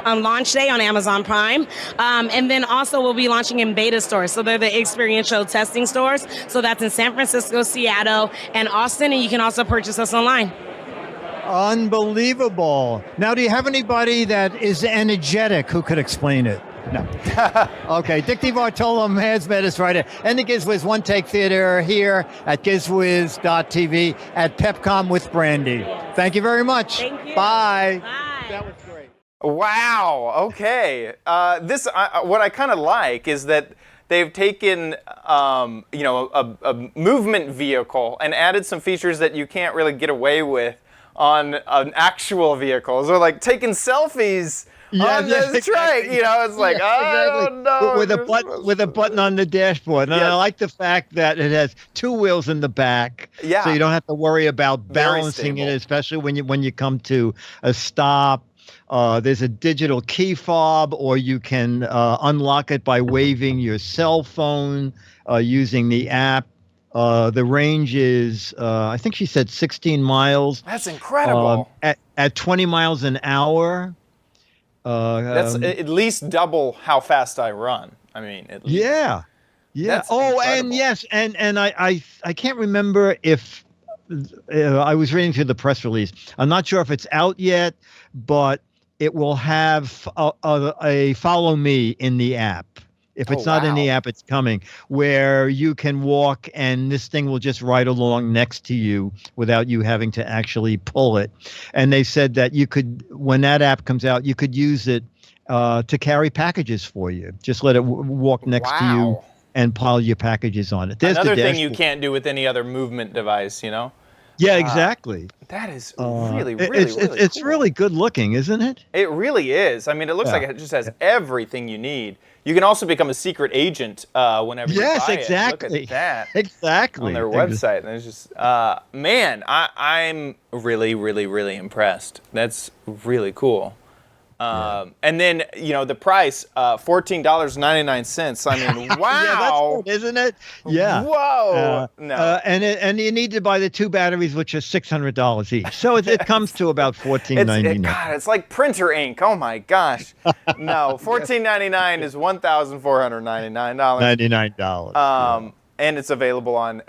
Speaker 8: launch day on Amazon Prime. And then also we'll be launching in beta stores. So they're the experiential testing stores. So that's in San Francisco, Seattle, and Austin. And you can also purchase us online.
Speaker 6: Unbelievable. Now, do you have anybody that is energetic who could explain it? No. Okay, Dick DeBartolo, Mads Metis writer, and the Giz Wiz One Take Theater here at gizwiz.tv at Pepcom with Brandy. Thank you very much.
Speaker 8: Thank you.
Speaker 6: Bye.
Speaker 8: Bye.
Speaker 6: That was great.
Speaker 1: Wow. Okay. What I kind of like is that they've taken, a movement vehicle and added some features that you can't really get away with on an actual vehicle. So like taking selfies on this trike, it's like, I don't know.
Speaker 3: With a button on the dashboard. And I like the fact that it has two wheels in the back.
Speaker 1: Yeah.
Speaker 3: So you don't have to worry about
Speaker 1: Very
Speaker 3: balancing it,
Speaker 1: stable.
Speaker 3: especially when you come to a stop. There's a digital key fob, or you can unlock it by waving your cell phone using the app. The range is, I think she said 16 miles.
Speaker 1: That's incredible.
Speaker 3: At 20 miles an hour.
Speaker 1: That's at least double how fast I run. I mean, at least.
Speaker 3: Yeah.
Speaker 1: That's
Speaker 3: Oh,
Speaker 1: incredible.
Speaker 3: and yes, and I can't remember if I was reading through the press release. I'm not sure if it's out yet, but it will have a follow me in the app. If it's not in the app, it's coming, where you can walk and this thing will just ride along next to you without you having to actually pull it. And they said that you could, when that app comes out, you could use it to carry packages for you. Just let it walk next to you
Speaker 1: Wow.
Speaker 3: and pile your packages on it. There's
Speaker 1: Another
Speaker 3: the
Speaker 1: thing you
Speaker 3: dashboard.
Speaker 1: can't do with any other movement device,
Speaker 3: Yeah, exactly.
Speaker 1: That is really
Speaker 3: It's
Speaker 1: cool.
Speaker 3: really good looking, isn't it?
Speaker 1: It really is. I mean, it looks like it just has everything you need. You can also become a secret agent whenever you
Speaker 3: Yes,
Speaker 1: buy
Speaker 3: exactly.
Speaker 1: it. Look at that.
Speaker 3: Exactly.
Speaker 1: On their website. And it's just, man, I'm really, really, really impressed. That's really cool. And then, the price, $14.99. I mean, wow.
Speaker 3: Yeah, that's good, isn't it? Yeah.
Speaker 1: Whoa. No.
Speaker 3: And you need to buy the two batteries, which are $600 each. So it comes to about $14.99.
Speaker 1: God, it's like printer ink. Oh my gosh. No, $14.99 is $1,499.
Speaker 3: $99.
Speaker 1: And it's available on.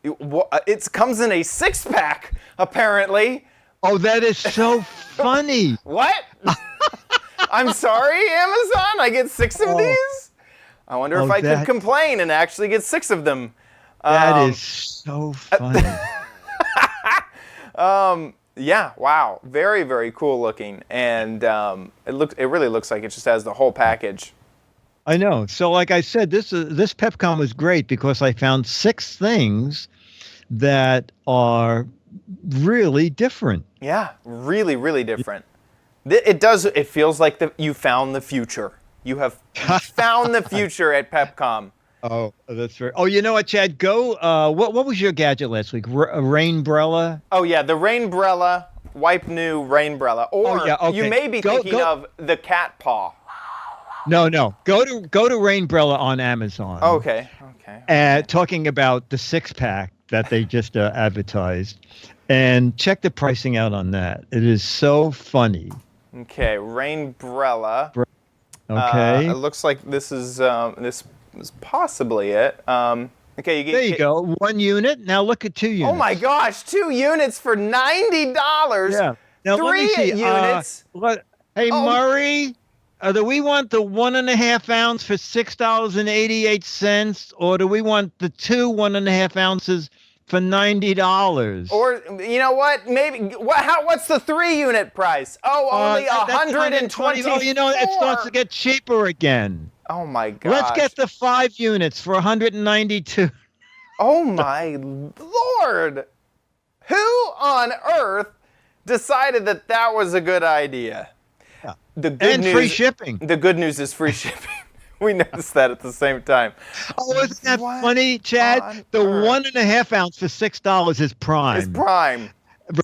Speaker 1: It comes in a 6-pack apparently.
Speaker 3: Oh, that is so funny.
Speaker 1: What? I'm sorry, Amazon. I get 6 of these. I wonder if I could complain and actually get 6 of them.
Speaker 3: That is so funny.
Speaker 1: Yeah, wow, very, very cool looking, and it really looks like it just has the whole package.
Speaker 3: I know. So, like I said, this PepCon was great because I found 6 things that are really different.
Speaker 1: Yeah, really, really different. It feels like you found the future. You have found the future at PepCom.
Speaker 3: Oh, that's right. Oh, you know what, Chad? Go. What was your gadget last week? A Rainbrella?
Speaker 1: Oh yeah, the Rainbrella, wipe new Rainbrella. Or you may be thinking of the cat paw.
Speaker 3: No. Go to Rainbrella on Amazon.
Speaker 1: Okay.
Speaker 3: Talking about the 6-pack that they just advertised, and check the pricing out on that. It is so funny.
Speaker 1: Okay, Rainbrella.
Speaker 3: Okay.
Speaker 1: It looks like this is possibly it. Okay,
Speaker 3: There you go. 1 unit. Now look at 2 units.
Speaker 1: Oh my gosh, 2 units for $90.
Speaker 3: Yeah. Now
Speaker 1: 3
Speaker 3: let me see.
Speaker 1: units.
Speaker 3: Hey, Murray, do we want the 1.5 ounce for $6.88, or do we want the 2 1.5 ounces for $90?
Speaker 1: Or you know what? Maybe what's the 3 unit price? Oh, only $120.
Speaker 3: Oh, it starts to get cheaper again.
Speaker 1: Oh my gosh.
Speaker 3: Let's get the 5 units for 192.
Speaker 1: Oh my Lord. Who on earth decided that that was a good idea?
Speaker 3: Yeah.
Speaker 1: The good
Speaker 3: And
Speaker 1: news,
Speaker 3: free shipping.
Speaker 1: The good news is free shipping. We noticed that at the same time.
Speaker 3: Oh, isn't that
Speaker 1: What
Speaker 3: funny, Chad?
Speaker 1: on
Speaker 3: The
Speaker 1: earth?
Speaker 3: 1.5 ounce for $6 is prime.
Speaker 1: It's prime.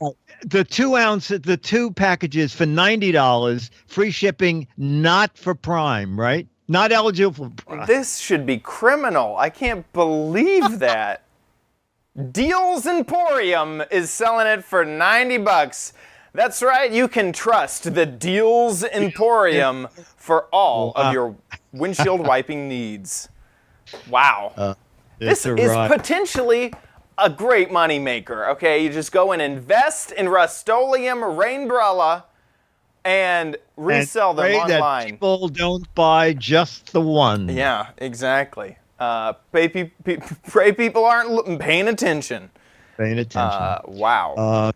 Speaker 3: Right. The 2 ounce, the 2 packages for $90, free shipping, not for prime, right? Not eligible for prime.
Speaker 1: This should be criminal. I can't believe that. Deals Emporium is selling it for $90. That's right. You can trust the Deals Emporium for all of your windshield wiping needs. Wow. This is potentially a great money maker. Okay, you just go and invest in Rust-Oleum Rainbrella and resell them
Speaker 3: That
Speaker 1: online.
Speaker 3: people don't buy just the one.
Speaker 1: Yeah, exactly. Pray people aren't paying attention.
Speaker 3: Paying attention.
Speaker 1: Wow.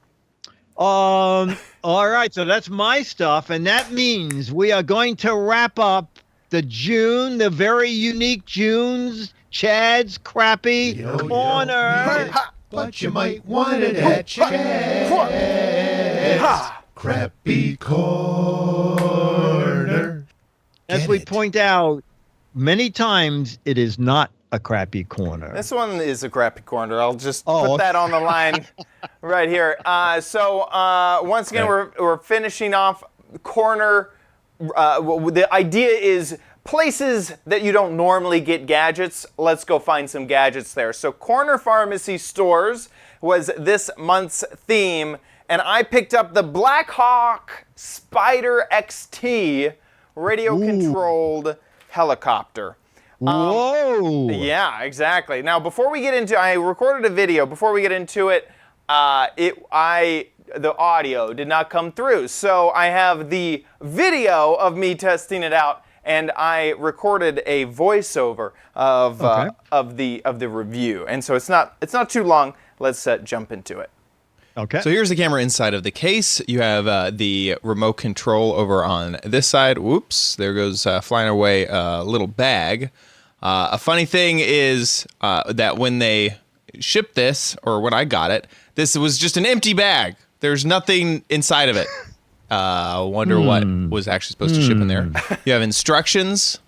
Speaker 3: All right, so that's my stuff, and that means we are going to wrap up the very unique June's Chad's Crappy Corner.
Speaker 2: But you might want it at Chad's Crappy Corner.
Speaker 3: As we point out many times, it is not a crappy corner.
Speaker 1: This one is a crappy corner. I'll just put that on the line right here. So once again, we're finishing off corner. The idea is places that you don't normally get gadgets. Let's go find some gadgets there. So corner pharmacy stores was this month's theme, and I picked up the Black Hawk Spider XT radio-controlled helicopter.
Speaker 3: Whoa!
Speaker 1: Yeah, exactly. Now, before we get into, I recorded a video. Before we get into it, the audio did not come through, so I have the video of me testing it out, and I recorded a voiceover of the review, and so it's not too long. Let's jump into it.
Speaker 3: Okay.
Speaker 9: So here's the camera inside of the case. You have the remote control over on this side. Whoops, there goes flying away a little bag. A funny thing is that when they shipped this, or when I got it, this was just an empty bag. There's nothing inside of it. Wonder what was actually supposed to ship in there. You have instructions,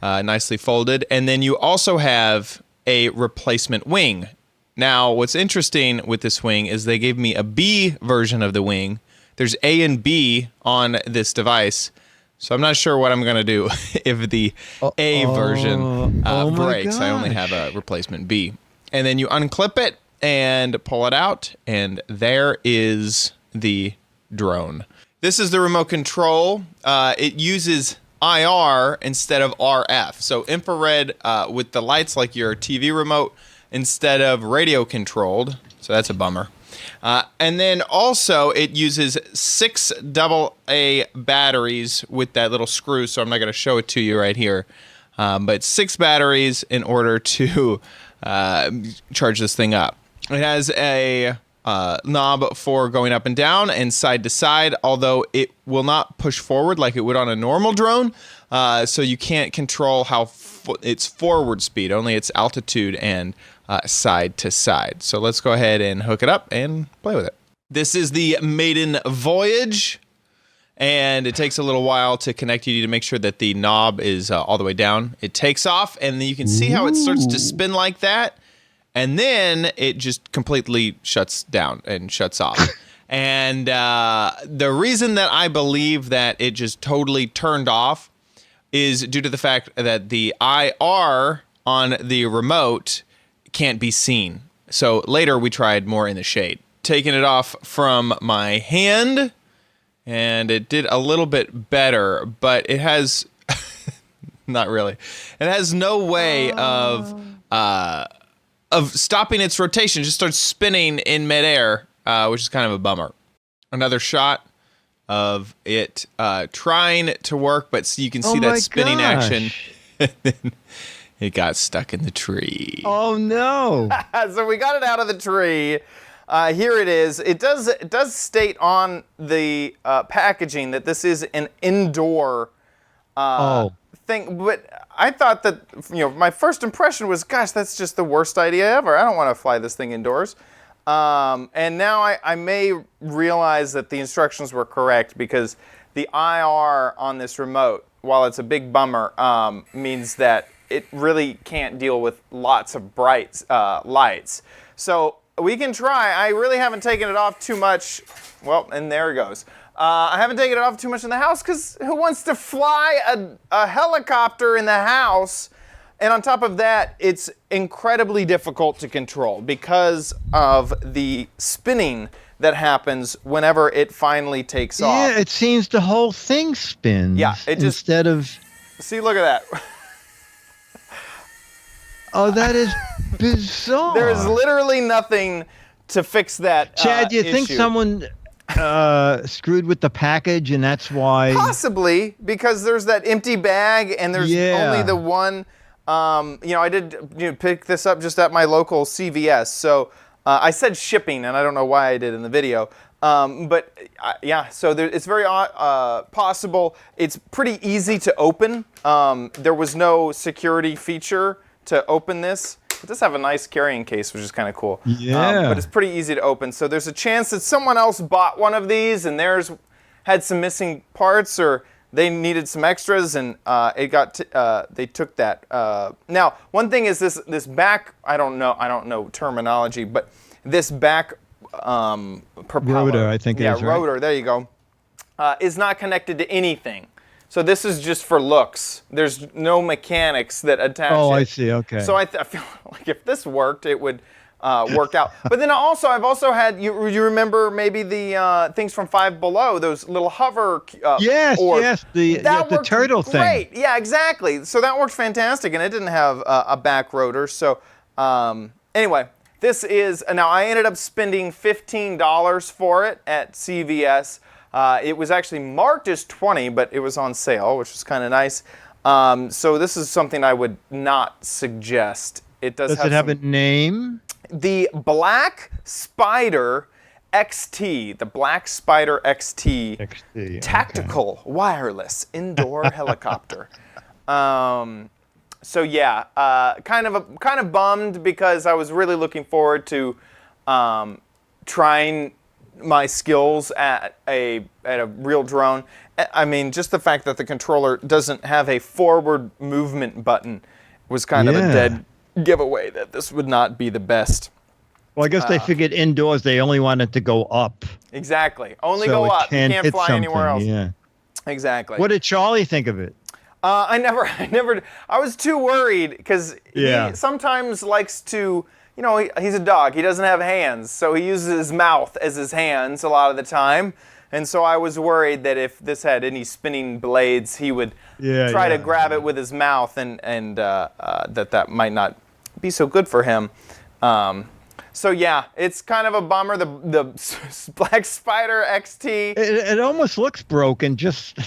Speaker 9: nicely folded, and then you also have a replacement wing. Now, what's interesting with this wing is they gave me a B version of the wing. There's A and B on this device, so I'm not sure what I'm going to do if the A version breaks. I only have a replacement B. And then you unclip it and pull it out, and there is the drone. This is the remote control. It uses IR instead of RF, so infrared with the lights like your TV remote, instead of radio controlled, so that's a bummer. And then also it uses 6 AA batteries with that little screw, so I'm not going to show it to you right here. But 6 batteries in order to charge this thing up. It has a knob for going up and down and side to side, although it will not push forward like it would on a normal drone. So you can't control how its forward speed, only its altitude and side to side. So let's go ahead and hook it up and play with it. This is the maiden voyage, and it takes a little while to connect. You need to make sure that the knob is all the way down. It takes off, and then you can see how it starts to spin like that, and then it just completely shuts down and shuts off. And the reason that I believe that it just totally turned off is due to the fact that the IR on the remote can't be seen. So later we tried more in the shade. Taking it off from my hand, and it did a little bit better, but it has not really. It has no way of stopping its rotation. It just starts spinning in midair, which is kind of a bummer. Another shot of it trying to work, but you can see that spinning action. It got stuck in the tree.
Speaker 3: Oh no!
Speaker 1: So we got it out of the tree. Here it is. It does state on the packaging that this is an indoor thing, but I thought that, my first impression was, gosh, that's just the worst idea ever. I don't want to fly this thing indoors. And now I may realize that the instructions were correct, because the IR on this remote, while it's a big bummer, means that it really can't deal with lots of bright lights. So we can try. I really haven't taken it off too much. Well, and there it goes. I haven't taken it off too much in the house, because who wants to fly a helicopter in the house? And on top of that, it's incredibly difficult to control because of the spinning that happens whenever it finally takes off.
Speaker 3: Yeah, it seems the whole thing spins.
Speaker 1: Yeah, it just
Speaker 3: instead of.
Speaker 1: See, look at that.
Speaker 3: Oh, that is bizarre.
Speaker 1: There is literally nothing to fix that.
Speaker 3: Chad, do you think someone screwed with the package, and that's why?
Speaker 1: Possibly, because there's that empty bag, and there's only the one. I did pick this up just at my local CVS. So I said shipping, and I don't know why I did in the video. So it's very possible. It's pretty easy to open. There was no security feature to open this. It does have a nice carrying case, which is kind of cool.
Speaker 3: Yeah.
Speaker 1: But it's pretty easy to open. So there's a chance that someone else bought one of these, and theirs had some missing parts, or they needed some extras, and they took that. Now, one thing is this back. I don't know terminology, but this back propeller,
Speaker 3: rotor, I think it is, right?
Speaker 1: Rotor. There you go. Is not connected to anything. So this is just for looks. There's no mechanics that attach it.
Speaker 3: Oh, I see. Okay.
Speaker 1: So I feel like if this worked, it would work out. But then I've also had, you remember maybe the things from Five Below, those little hover
Speaker 3: Yes, the turtle thing.
Speaker 1: Great. Yeah, exactly. So that worked fantastic, and it didn't have a back rotor. So anyway, this is, now I ended up spending $15 for it at CVS. It was actually marked as $20, but it was on sale, which was kind of nice. So this is something I would not suggest. Does it
Speaker 3: have a name?
Speaker 1: The Black Spider XT, the Black Spider XT, tactical wireless indoor helicopter. So yeah, kind of bummed, because I was really looking forward to trying my skills at a real drone. I mean, just the fact that the controller doesn't have a forward movement button was kind of a dead giveaway that this would not be the best.
Speaker 3: Well, I guess they figured indoors they only wanted to go up.
Speaker 1: Exactly. Only go up. You can't fly anywhere else.
Speaker 3: Yeah.
Speaker 1: Exactly.
Speaker 3: What did Charlie think of it?
Speaker 1: I was too worried, because he sometimes likes to, he's a dog. He doesn't have hands, so he uses his mouth as his hands a lot of the time. And so I was worried that if this had any spinning blades, he would try to grab it with his mouth, and that might not be so good for him. So yeah, it's kind of a bummer. The Black Spider XT.
Speaker 3: It almost looks broken, just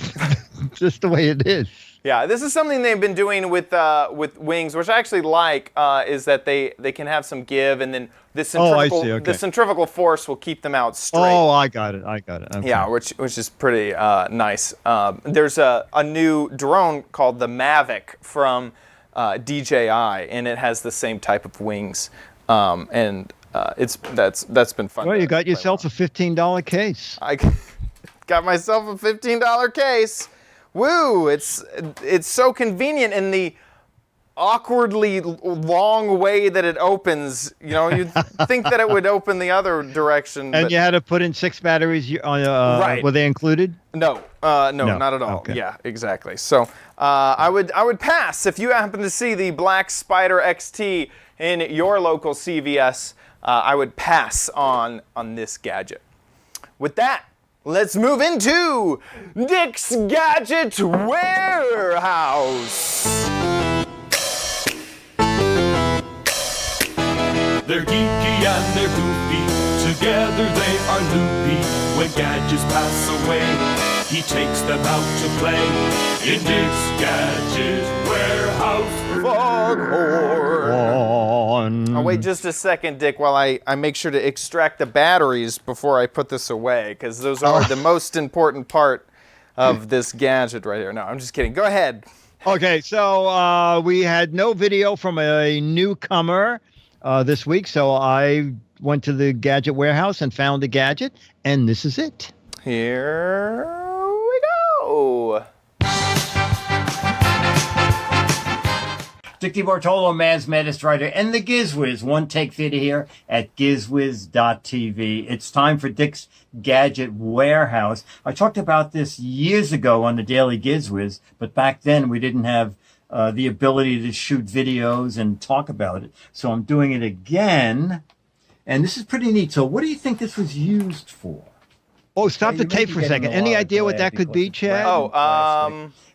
Speaker 3: just the way it is.
Speaker 1: Yeah, this is something they've been doing with wings, which I actually like, is that they can have some give, and then the centrifugal force will keep them out straight.
Speaker 3: Oh, I got it. Okay.
Speaker 1: Yeah, which is pretty nice. There's a new drone called the Mavic from DJI, and it has the same type of wings, and that's been fun.
Speaker 3: Well, you got yourself a $15 case.
Speaker 1: I got myself a $15 case. Woo! It's so convenient in the awkwardly long way that it opens. You'd think that it would open the other direction.
Speaker 3: And you had to put in 6 batteries. Right? Were they included?
Speaker 1: No, not at all.
Speaker 3: Okay.
Speaker 1: Yeah, exactly. So I would pass if you happen to see the Black Spider XT in your local CVS. I would pass on this gadget. With that, let's move into Dick's Gadget Warehouse.
Speaker 10: They're geeky and they're goofy, together they are loopy. When gadgets pass away, he takes them out to play in Dick's Gadget Warehouse.
Speaker 1: Foghorn. I'll wait just a second, Dick, while I make sure to extract the batteries before I put this away, because those are the most important part of this gadget right here. No, I'm just kidding. Go ahead.
Speaker 3: Okay, so we had no video from a newcomer this week, so I went to the Gadget warehouse and found the Gadget, and this is it.
Speaker 1: Here we go.
Speaker 6: Dick DeBartolo, man's maddest writer, and the Giz Wiz. One take theater here at gizwiz.tv. It's time for Dick's Gadget Warehouse. I talked about this years ago on the Daily Giz Wiz, but back then we didn't have the ability to shoot videos and talk about it. So I'm doing it again, and this is pretty neat. So what do you think this was used for?
Speaker 3: Oh, stop the tape for a second. Any idea what that could be, Chad?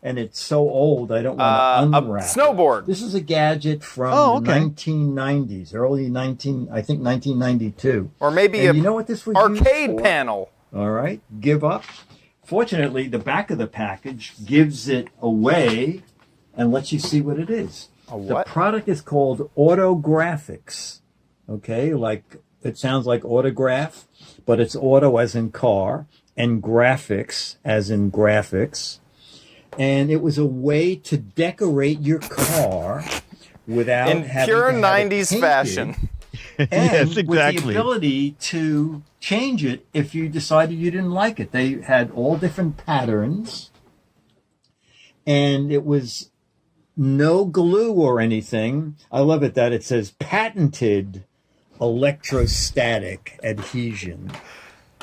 Speaker 6: And it's so old, I don't want to unwrap
Speaker 1: a snowboard.
Speaker 6: it. This is a gadget from the 1990s, I think 1992.
Speaker 1: Or maybe
Speaker 6: and you know what this was
Speaker 1: arcade
Speaker 6: used for?
Speaker 1: panel.
Speaker 6: All right, give up. Fortunately, the back of the package gives it away and lets you see what it is.
Speaker 1: A what?
Speaker 6: The product is called Autographics. Okay, like it sounds like autograph, but it's auto as in car and graphics as in graphics. And it was a way to decorate your car without
Speaker 1: in
Speaker 6: having
Speaker 1: pure
Speaker 6: to have
Speaker 1: 90s
Speaker 6: it
Speaker 1: fashion.
Speaker 6: and
Speaker 3: Yes,
Speaker 6: with the
Speaker 3: exactly.
Speaker 6: ability to change it if you decided you didn't like it. They had all different patterns, and it was no glue or anything. I love it that it says patented electrostatic adhesion.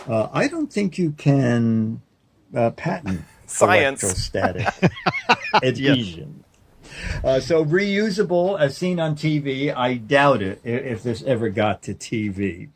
Speaker 6: I don't think you can patent
Speaker 1: Science.
Speaker 6: electrostatic adhesion. So reusable, as seen on TV. I doubt it if this ever got to TV.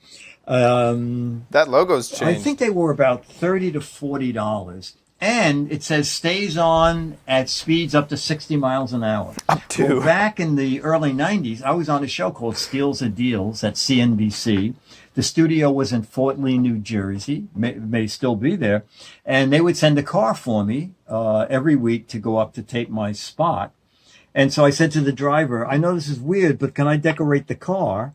Speaker 1: That logo's changed.
Speaker 6: I think they were about $30 to $40. And it says stays on at speeds up to 60 miles an hour.
Speaker 1: Up to.
Speaker 6: Well, back in the early 90s, I was on a show called Steals or Deals at CNBC. The studio was in Fort Lee, New Jersey, may still be there. And they would send a car for me every week to go up to tape my spot. And so I said to the driver, I know this is weird, but can I decorate the car?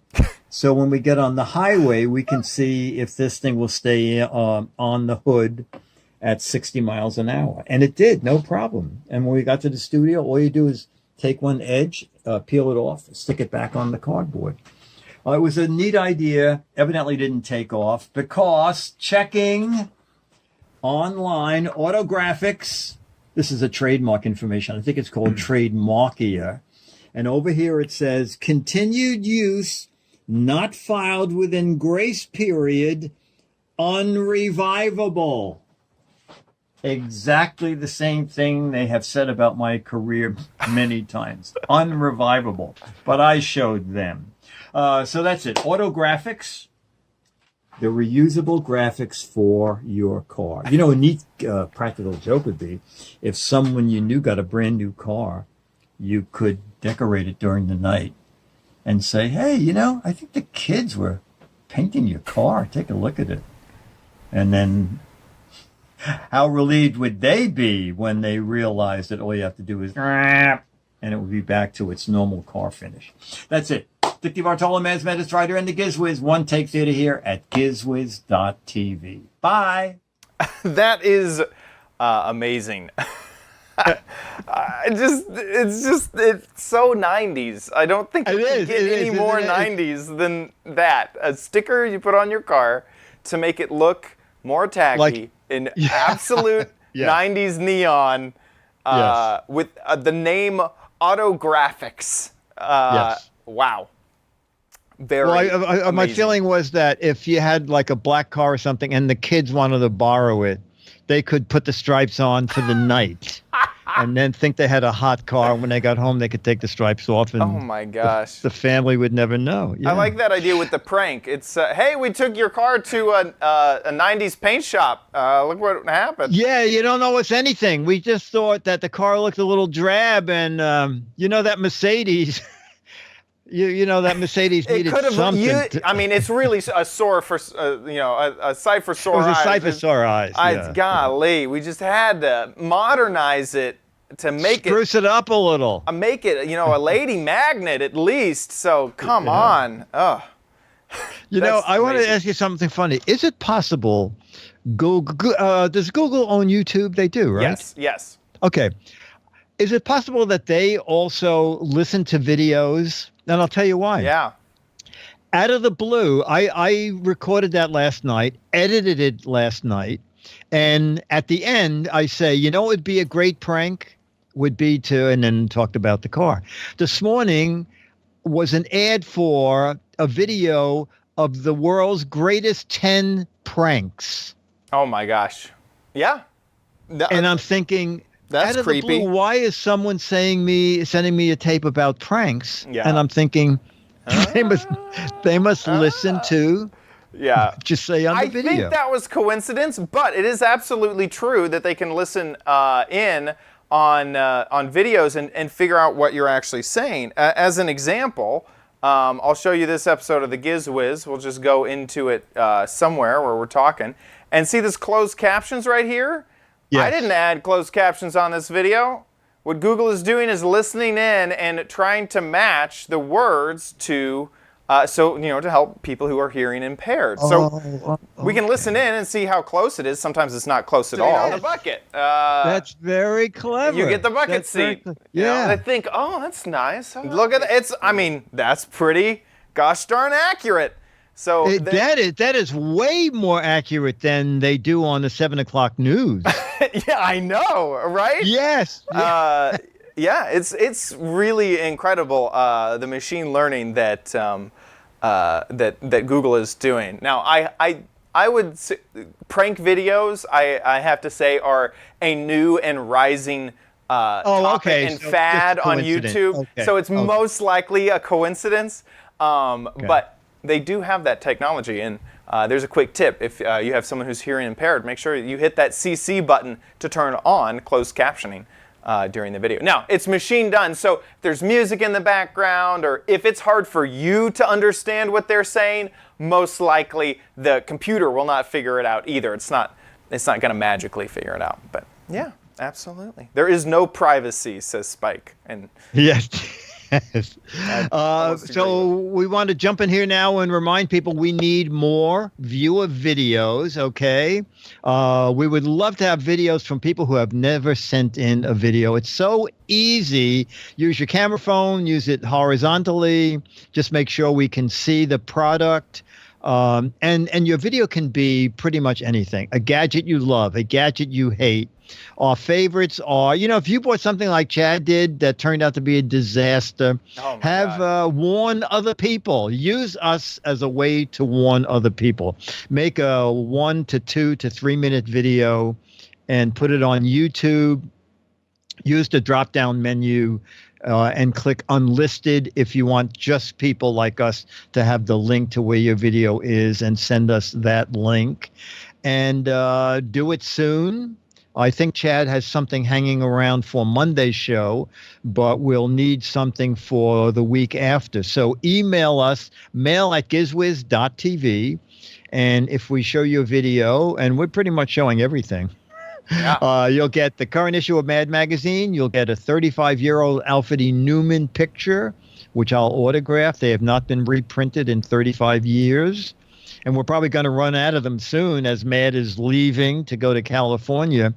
Speaker 6: So when we get on the highway, we can see if this thing will stay on the hood at 60 miles an hour. And it did, no problem. And when we got to the studio, all you do is take one edge, peel it off, stick it back on the cardboard. It was a neat idea, evidently didn't take off because checking online, Autographics, this is a trademark information. I think it's called Trademarkia. And over here it says, continued use, not filed within grace period, unrevivable. Exactly the same thing they have said about my career many times. Unrevivable. But I showed them. So that's it. Autographics, the reusable graphics for your car. You know, a neat practical joke would be if someone you knew got a brand new car, you could decorate it during the night and say, hey, you know, I think the kids were painting your car. Take a look at it. And then how relieved would they be when they realized that all you have to do is and it would be back to its normal car finish. That's it. Dick DeBartolo, man's maddest writer, and the Giz Wiz. One take theater here at gizwiz.tv. Bye.
Speaker 1: That is amazing. It's so 90s. I don't think you can get any more 90s than that. A sticker you put on your car to make it look more tacky in absolute 90s neon with the name Autographics.
Speaker 3: Yes.
Speaker 1: Wow. Very
Speaker 3: well, my feeling was that if you had like a black car or something and the kids wanted to borrow it, they could put the stripes on for the night and then think they had a hot car. When they got home, they could take the stripes off and
Speaker 1: oh my gosh,
Speaker 3: the family would never know. Yeah.
Speaker 1: I like that idea with the prank. It's, hey, we took your car to a 90s paint shop. Look what happened.
Speaker 3: Yeah, you don't know it's anything. We just thought that the car looked a little drab and, you know, that Mercedes... You know that Mercedes needed something.
Speaker 1: I mean, it's really a sore for a sight for sore eyes.
Speaker 3: It was a sight for sore eyes. Yeah.
Speaker 1: Golly, we just had to modernize it to make
Speaker 3: spruce it up a little.
Speaker 1: Make it a lady magnet at least. So come on. Oh.
Speaker 3: You know, I want to ask you something funny. Is it possible? Google does Google own YouTube? They do, right?
Speaker 1: Yes.
Speaker 3: Okay. Is it possible that they also listen to videos? And I'll tell you why.
Speaker 1: Yeah.
Speaker 3: Out of the blue, I recorded that last night, edited it last night, and at the end, I say, you know, it would be a great prank would be to, and then talked about the car. This morning was an ad for a video of the world's greatest 10 pranks.
Speaker 1: Oh my gosh. Yeah.
Speaker 3: And I'm thinking,
Speaker 1: that's
Speaker 3: out of
Speaker 1: creepy.
Speaker 3: the blue, why is someone sending me a tape about pranks?
Speaker 1: Yeah.
Speaker 3: And I'm thinking, they must listen to.
Speaker 1: Yeah.
Speaker 3: Just say on the
Speaker 1: I
Speaker 3: video.
Speaker 1: think that was coincidence, but it is absolutely true that they can listen in on videos and figure out what you're actually saying. As an example, I'll show you this episode of the Giz Wiz. We'll just go into it somewhere where we're talking. And see this closed captions right here?
Speaker 3: Yes.
Speaker 1: I didn't add closed captions on this video. What Google is doing is listening in and trying to match the words to, to help people who are hearing impaired. So we can listen in and see how close it is. Sometimes it's not close at all. On the bucket.
Speaker 3: That's very clever.
Speaker 1: You get the bucket seat.
Speaker 3: Yeah.
Speaker 1: They think, oh, that's nice. Look at that. That's pretty gosh darn accurate. So
Speaker 3: that is way more accurate than they do on the 7 o'clock news.
Speaker 1: Yeah, I know, right?
Speaker 3: Yes.
Speaker 1: It's really incredible the machine learning that that Google is doing. Now, I would say, prank videos, I have to say, are a new and rising topic and fad on YouTube.
Speaker 3: Okay.
Speaker 1: So it's most likely a coincidence. But they do have that technology, and there's a quick tip. If you have someone who's hearing impaired, make sure you hit that CC button to turn on closed captioning during the video. Now, it's machine done, so if there's music in the background, or if it's hard for you to understand what they're saying, most likely the computer will not figure it out either. It's not going to magically figure it out. But yeah, absolutely. There is no privacy, says Spike. And
Speaker 3: yes. So we want to jump in here now and remind people we need more viewer videos, okay? We would love to have videos from people who have never sent in a video. It's so easy. Use your camera phone, use it horizontally. Just make sure we can see the product. And your video can be pretty much anything. A gadget you love, a gadget you hate. Our favorites are, if you bought something like Chad did that turned out to be a disaster, warn other people. Use us as a way to warn other people. Make a 1 to 2 to 3 minute video and put it on YouTube. Use the drop-down menu and click unlisted if you want just people like us to have the link to where your video is, and send us that link. And do it soon. I think Chad has something hanging around for Monday's show, but we'll need something for the week after. So email us, mail@gizwiz.tv. And if we show you a video, and we're pretty much showing everything, you'll get the current issue of Mad Magazine. You'll get a 35-year-old Alfred E. Newman picture, which I'll autograph. They have not been reprinted in 35 years. And we're probably going to run out of them soon, as Mad is leaving to go to California.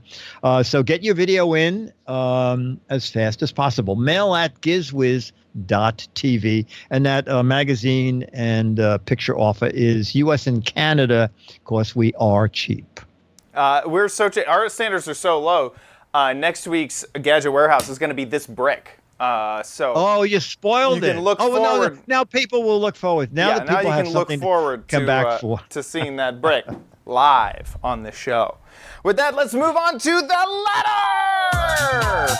Speaker 3: So get your video in as fast as possible. mail@gizwiz.tv. And that magazine and picture offer is U.S. and Canada, because we are cheap.
Speaker 1: Our standards are so low. Next week's Gadget Warehouse is going to be this brick.
Speaker 3: You spoiled it.
Speaker 1: You can look forward.
Speaker 3: No, now people will look forward. Now that people have something to come back for.
Speaker 1: To seeing that brick live on the show. With that, let's move on to the letter.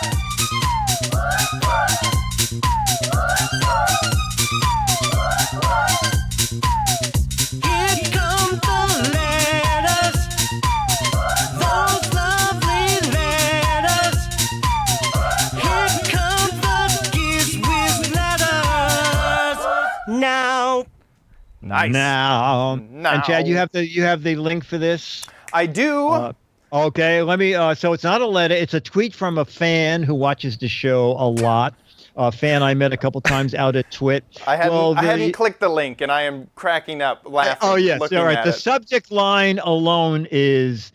Speaker 2: Here come the letters, those lovely letters. Here come the Giz Wiz letters. Now.
Speaker 1: Nice.
Speaker 3: Now. And Chad, you have the link for this?
Speaker 1: I do.
Speaker 3: Okay, let me. So it's not a letter. It's a tweet from a fan who watches the show a lot. A fan I met a couple times out at Twit.
Speaker 1: I hadn't clicked the link, and I am cracking up laughing.
Speaker 3: Oh yes, all right. The
Speaker 1: it.
Speaker 3: subject line alone is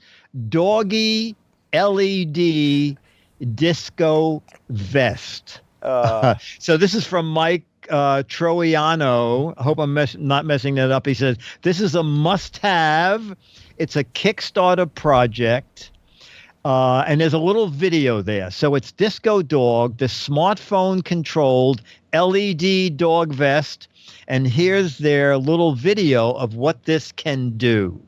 Speaker 3: "Doggy LED disco vest. So this is from Mike Troiano. I hope I'm not messing that up. He says, this is a must-have. It's a Kickstarter project. And there's a little video there. So it's Disco Dog, the smartphone-controlled LED dog vest. And here's their little video of what this can do.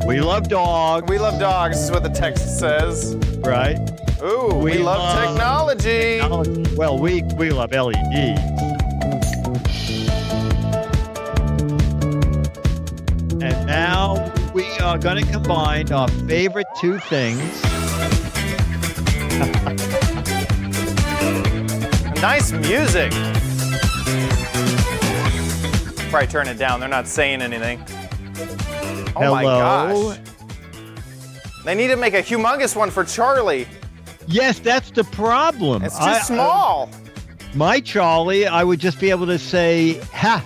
Speaker 3: We love dogs.
Speaker 1: We love dogs, is what the text says.
Speaker 3: Right?
Speaker 1: Ooh, we love technology.
Speaker 3: Well, we love LEDs. And now we are going to combine our favorite two things.
Speaker 1: Nice music. Probably turn it down. They're not saying anything. Oh my gosh. They need to make a humongous one for Charlie.
Speaker 3: Yes, that's the problem.
Speaker 1: It's too small.
Speaker 3: My Charlie, I would just be able to say, ha,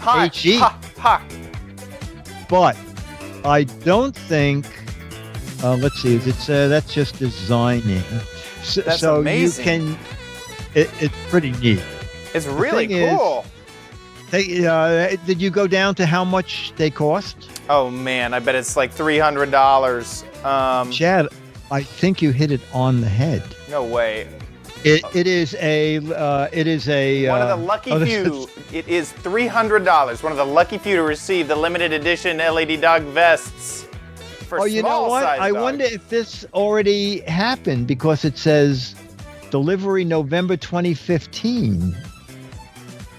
Speaker 1: Ha,
Speaker 3: H-E.
Speaker 1: ha, ha.
Speaker 3: But I don't think, let's see, that's just designing.
Speaker 1: That's
Speaker 3: so
Speaker 1: amazing.
Speaker 3: You can, it's pretty neat.
Speaker 1: It's really cool.
Speaker 3: Did you go down to how much they cost?
Speaker 1: Oh man, I bet it's like $300.
Speaker 3: Chad, I think you hit it on the head.
Speaker 1: No way.
Speaker 3: It is a one
Speaker 1: of the lucky few. It is $300. One of the lucky few to receive the limited edition LED dog vests. For
Speaker 3: you know what? I wonder if this already happened because it says delivery November 2015.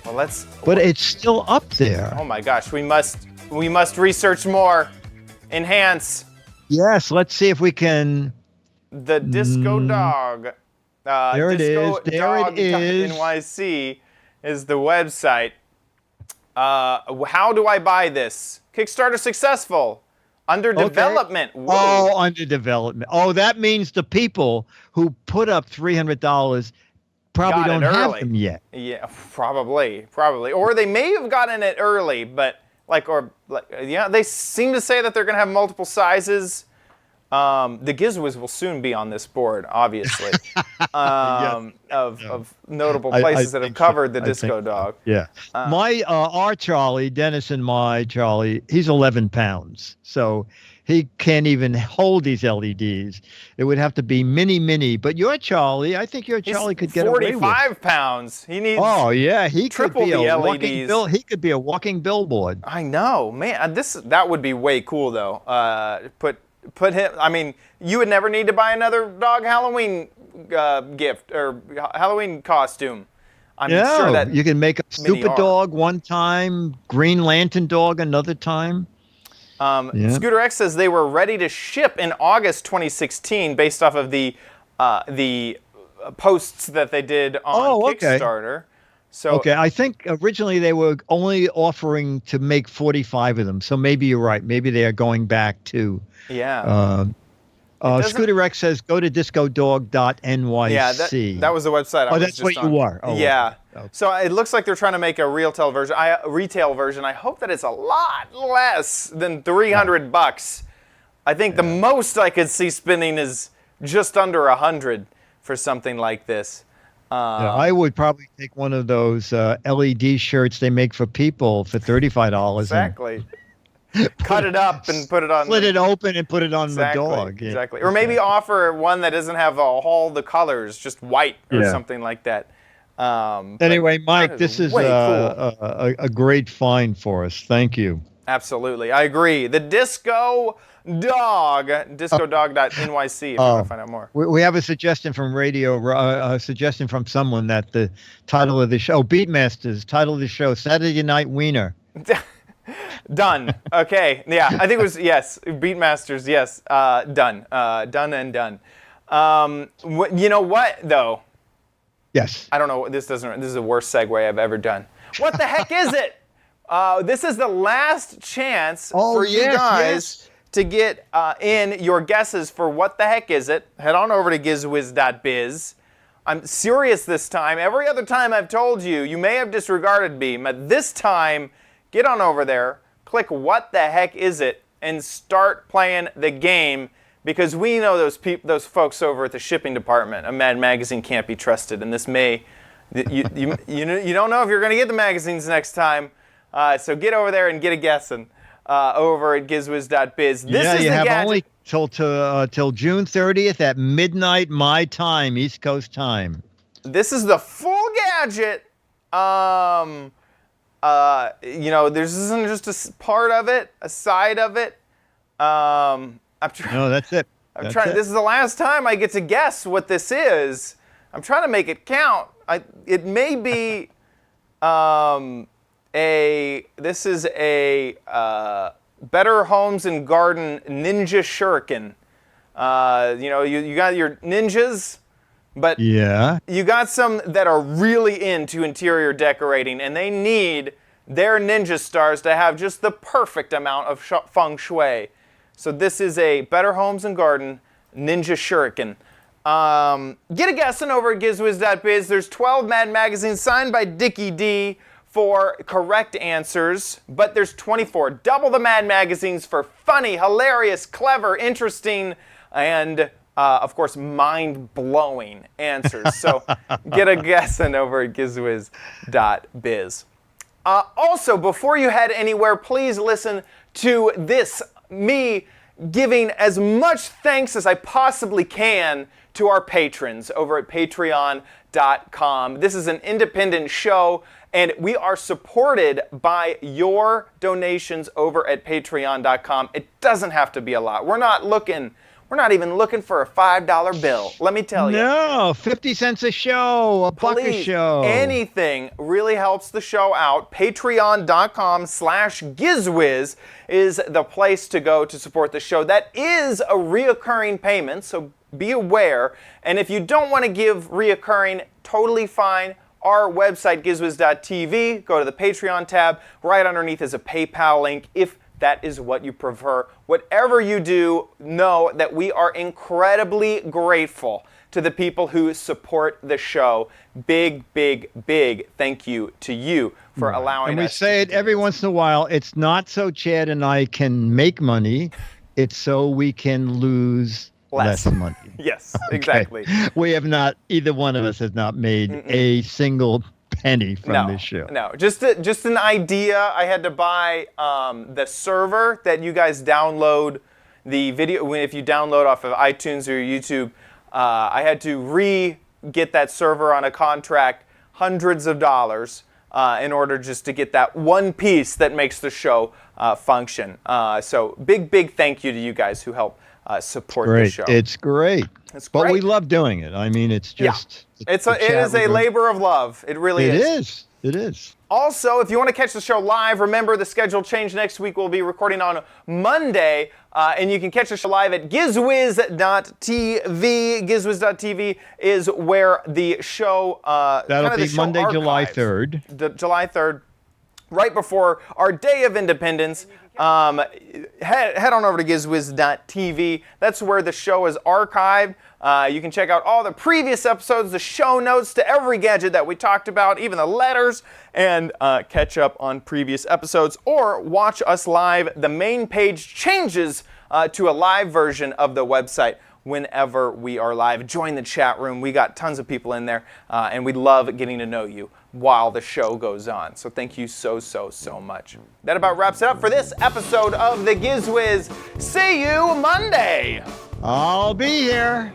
Speaker 1: Well,
Speaker 3: But it's still up there.
Speaker 1: Oh my gosh, we must research more. Enhance.
Speaker 3: Yes, let's see if we can.
Speaker 1: The Disco Dog.
Speaker 3: There it is. There it is.
Speaker 1: NYC is the website. How do I buy this? Kickstarter successful. Under development. Whoa.
Speaker 3: Oh, under development. Oh, that means the people who put up $300 probably don't have them yet.
Speaker 1: Yeah, probably. Or they may have gotten it early, but they seem to say that they're going to have multiple sizes. The Giz Wiz will soon be on this board, obviously, of notable places that have covered the Disco Dog.
Speaker 3: Yeah. Our Charlie, Dennis and my Charlie, he's 11 pounds. So he can't even hold these LEDs. It would have to be mini. But your Charlie, I think your Charlie could get away with
Speaker 1: 45 pounns. He needs
Speaker 3: he
Speaker 1: triple
Speaker 3: could be
Speaker 1: the
Speaker 3: a
Speaker 1: LEDs.
Speaker 3: He could be a walking billboard.
Speaker 1: I know, man. That would be way cool, though. Put him. I mean, you would never need to buy another dog Halloween gift or Halloween costume. I'm sure that
Speaker 3: you can make a Super Dog one time, Green Lantern Dog another time.
Speaker 1: Scooter X says they were ready to ship in August 2016 based off of the posts that they did on Kickstarter. So
Speaker 3: I think originally they were only offering to make 45 of them. So maybe you're right. Maybe they are going back to.
Speaker 1: Yeah.
Speaker 3: Scooter Rex says go to discodog.nyc.
Speaker 1: Yeah, that was the website I was
Speaker 3: that's
Speaker 1: just
Speaker 3: what
Speaker 1: on.
Speaker 3: You are. Oh,
Speaker 1: yeah.
Speaker 3: Okay.
Speaker 1: So it looks like they're trying to make a retail version. I hope that it's a lot less than $300. I think the most I could see spending is just under $100 for something like this.
Speaker 3: I would probably take one of those LED shirts they make for people for $35.
Speaker 1: Exactly. Cut it up and put it on.
Speaker 3: Split it open and put it on the dog.
Speaker 1: Exactly. Or maybe offer one that doesn't have all the colors, just white or something like that.
Speaker 3: Anyway, Mike, this is a great find for us. Thank you.
Speaker 1: Absolutely. I agree. The Disco Dog, discodog.nyc if you want to find out more.
Speaker 3: We have a suggestion from a suggestion from someone that the title of the show, Beatmasters, title of the show, Saturday Night Weiner.
Speaker 1: Done. Okay. Yeah, I think it was, yes. Beatmasters, yes. Done. Done and done. You know what, though?
Speaker 3: Yes.
Speaker 1: I don't know. This is the worst segue I've ever done. What the heck is it? This is the last chance for you guys to get in your guesses for what the heck is it. Head on over to gizwiz.biz. I'm serious this time. Every other time I've told you, you may have disregarded me, but this time, get on over there, click what the heck is it, and start playing the game, because we know those folks over at the shipping department of Mad Magazine can't be trusted, and this may you don't know if you're going to get the magazines next time, so get over there and get a guessing over at gizwiz.biz.
Speaker 3: You have only till June 30th at midnight my time, East Coast time.
Speaker 1: This is the full gadget. This isn't just a part of it, a side of it.
Speaker 3: No, that's it.
Speaker 1: This is the last time I get to guess what this is. I'm trying to make it count. It may be this is a Better Homes and Garden Ninja Shuriken. You got your ninjas, but you got some that are really into interior decorating, and they need their ninja stars to have just the perfect amount of feng shui. So this is a Better Homes and Garden Ninja Shuriken. Get a guessing over at gizwiz.biz. There's 12 Mad magazines signed by Dickie D for correct answers, but there's 24. Double the Mad magazines for funny, hilarious, clever, interesting, and of course, mind-blowing answers. So get a guessing over at gizwiz.biz. Also, before you head anywhere, please listen to this, me giving as much thanks as I possibly can to our patrons over at patreon.com. This is an independent show, and we are supported by your donations over at patreon.com. It doesn't have to be a lot. We're not even looking for a $5 bill, let me tell you.
Speaker 3: No, 50 cents a show, $1 a show.
Speaker 1: Anything really helps the show out. Patreon.com/GizWiz is the place to go to support the show. That is a reoccurring payment, so be aware. And if you don't want to give reoccurring, totally fine. Our website, gizwiz.tv, go to the Patreon tab. Right underneath is a PayPal link if that is what you prefer. Whatever you do, know that we are incredibly grateful to the people who support the show. Big, big, big thank you to you for allowing us.
Speaker 3: And we say it every once in a while. It's not so Chad and I can make money. It's so we can lose less money.
Speaker 1: Yes, exactly.
Speaker 3: We have not, either one of us has not made a single penny from this show.
Speaker 1: No, just an idea. I had to buy the server that you guys download the video. If you download off of iTunes or YouTube, I had to get that server on a contract, hundreds of dollars, in order just to get that one piece that makes the show function. So big thank you to you guys who help support the show.
Speaker 3: It's great. But we love doing it. I mean, it's just...
Speaker 1: It is a labor of love. It really is.
Speaker 3: It is.
Speaker 1: Also, if you want to catch the show live, remember the schedule changed next week. We'll be recording on Monday, and you can catch the show live at gizwiz.tv. Gizwiz.tv is where the show...
Speaker 3: That'll be Monday, July 3rd.
Speaker 1: July 3rd, right before our Day of Independence. Head on over to gizwiz.tv. That's where the show is archived. You can check out all the previous episodes, the show notes to every gadget that we talked about, even the letters, and catch up on previous episodes, or watch us live. The main page changes to a live version of the website whenever we are live. Join the chat room. We got tons of people in there, and we love getting to know you while the show goes on. So thank you so much. That about wraps it up for this episode of the Giz Wiz. See you Monday.
Speaker 3: I'll be here.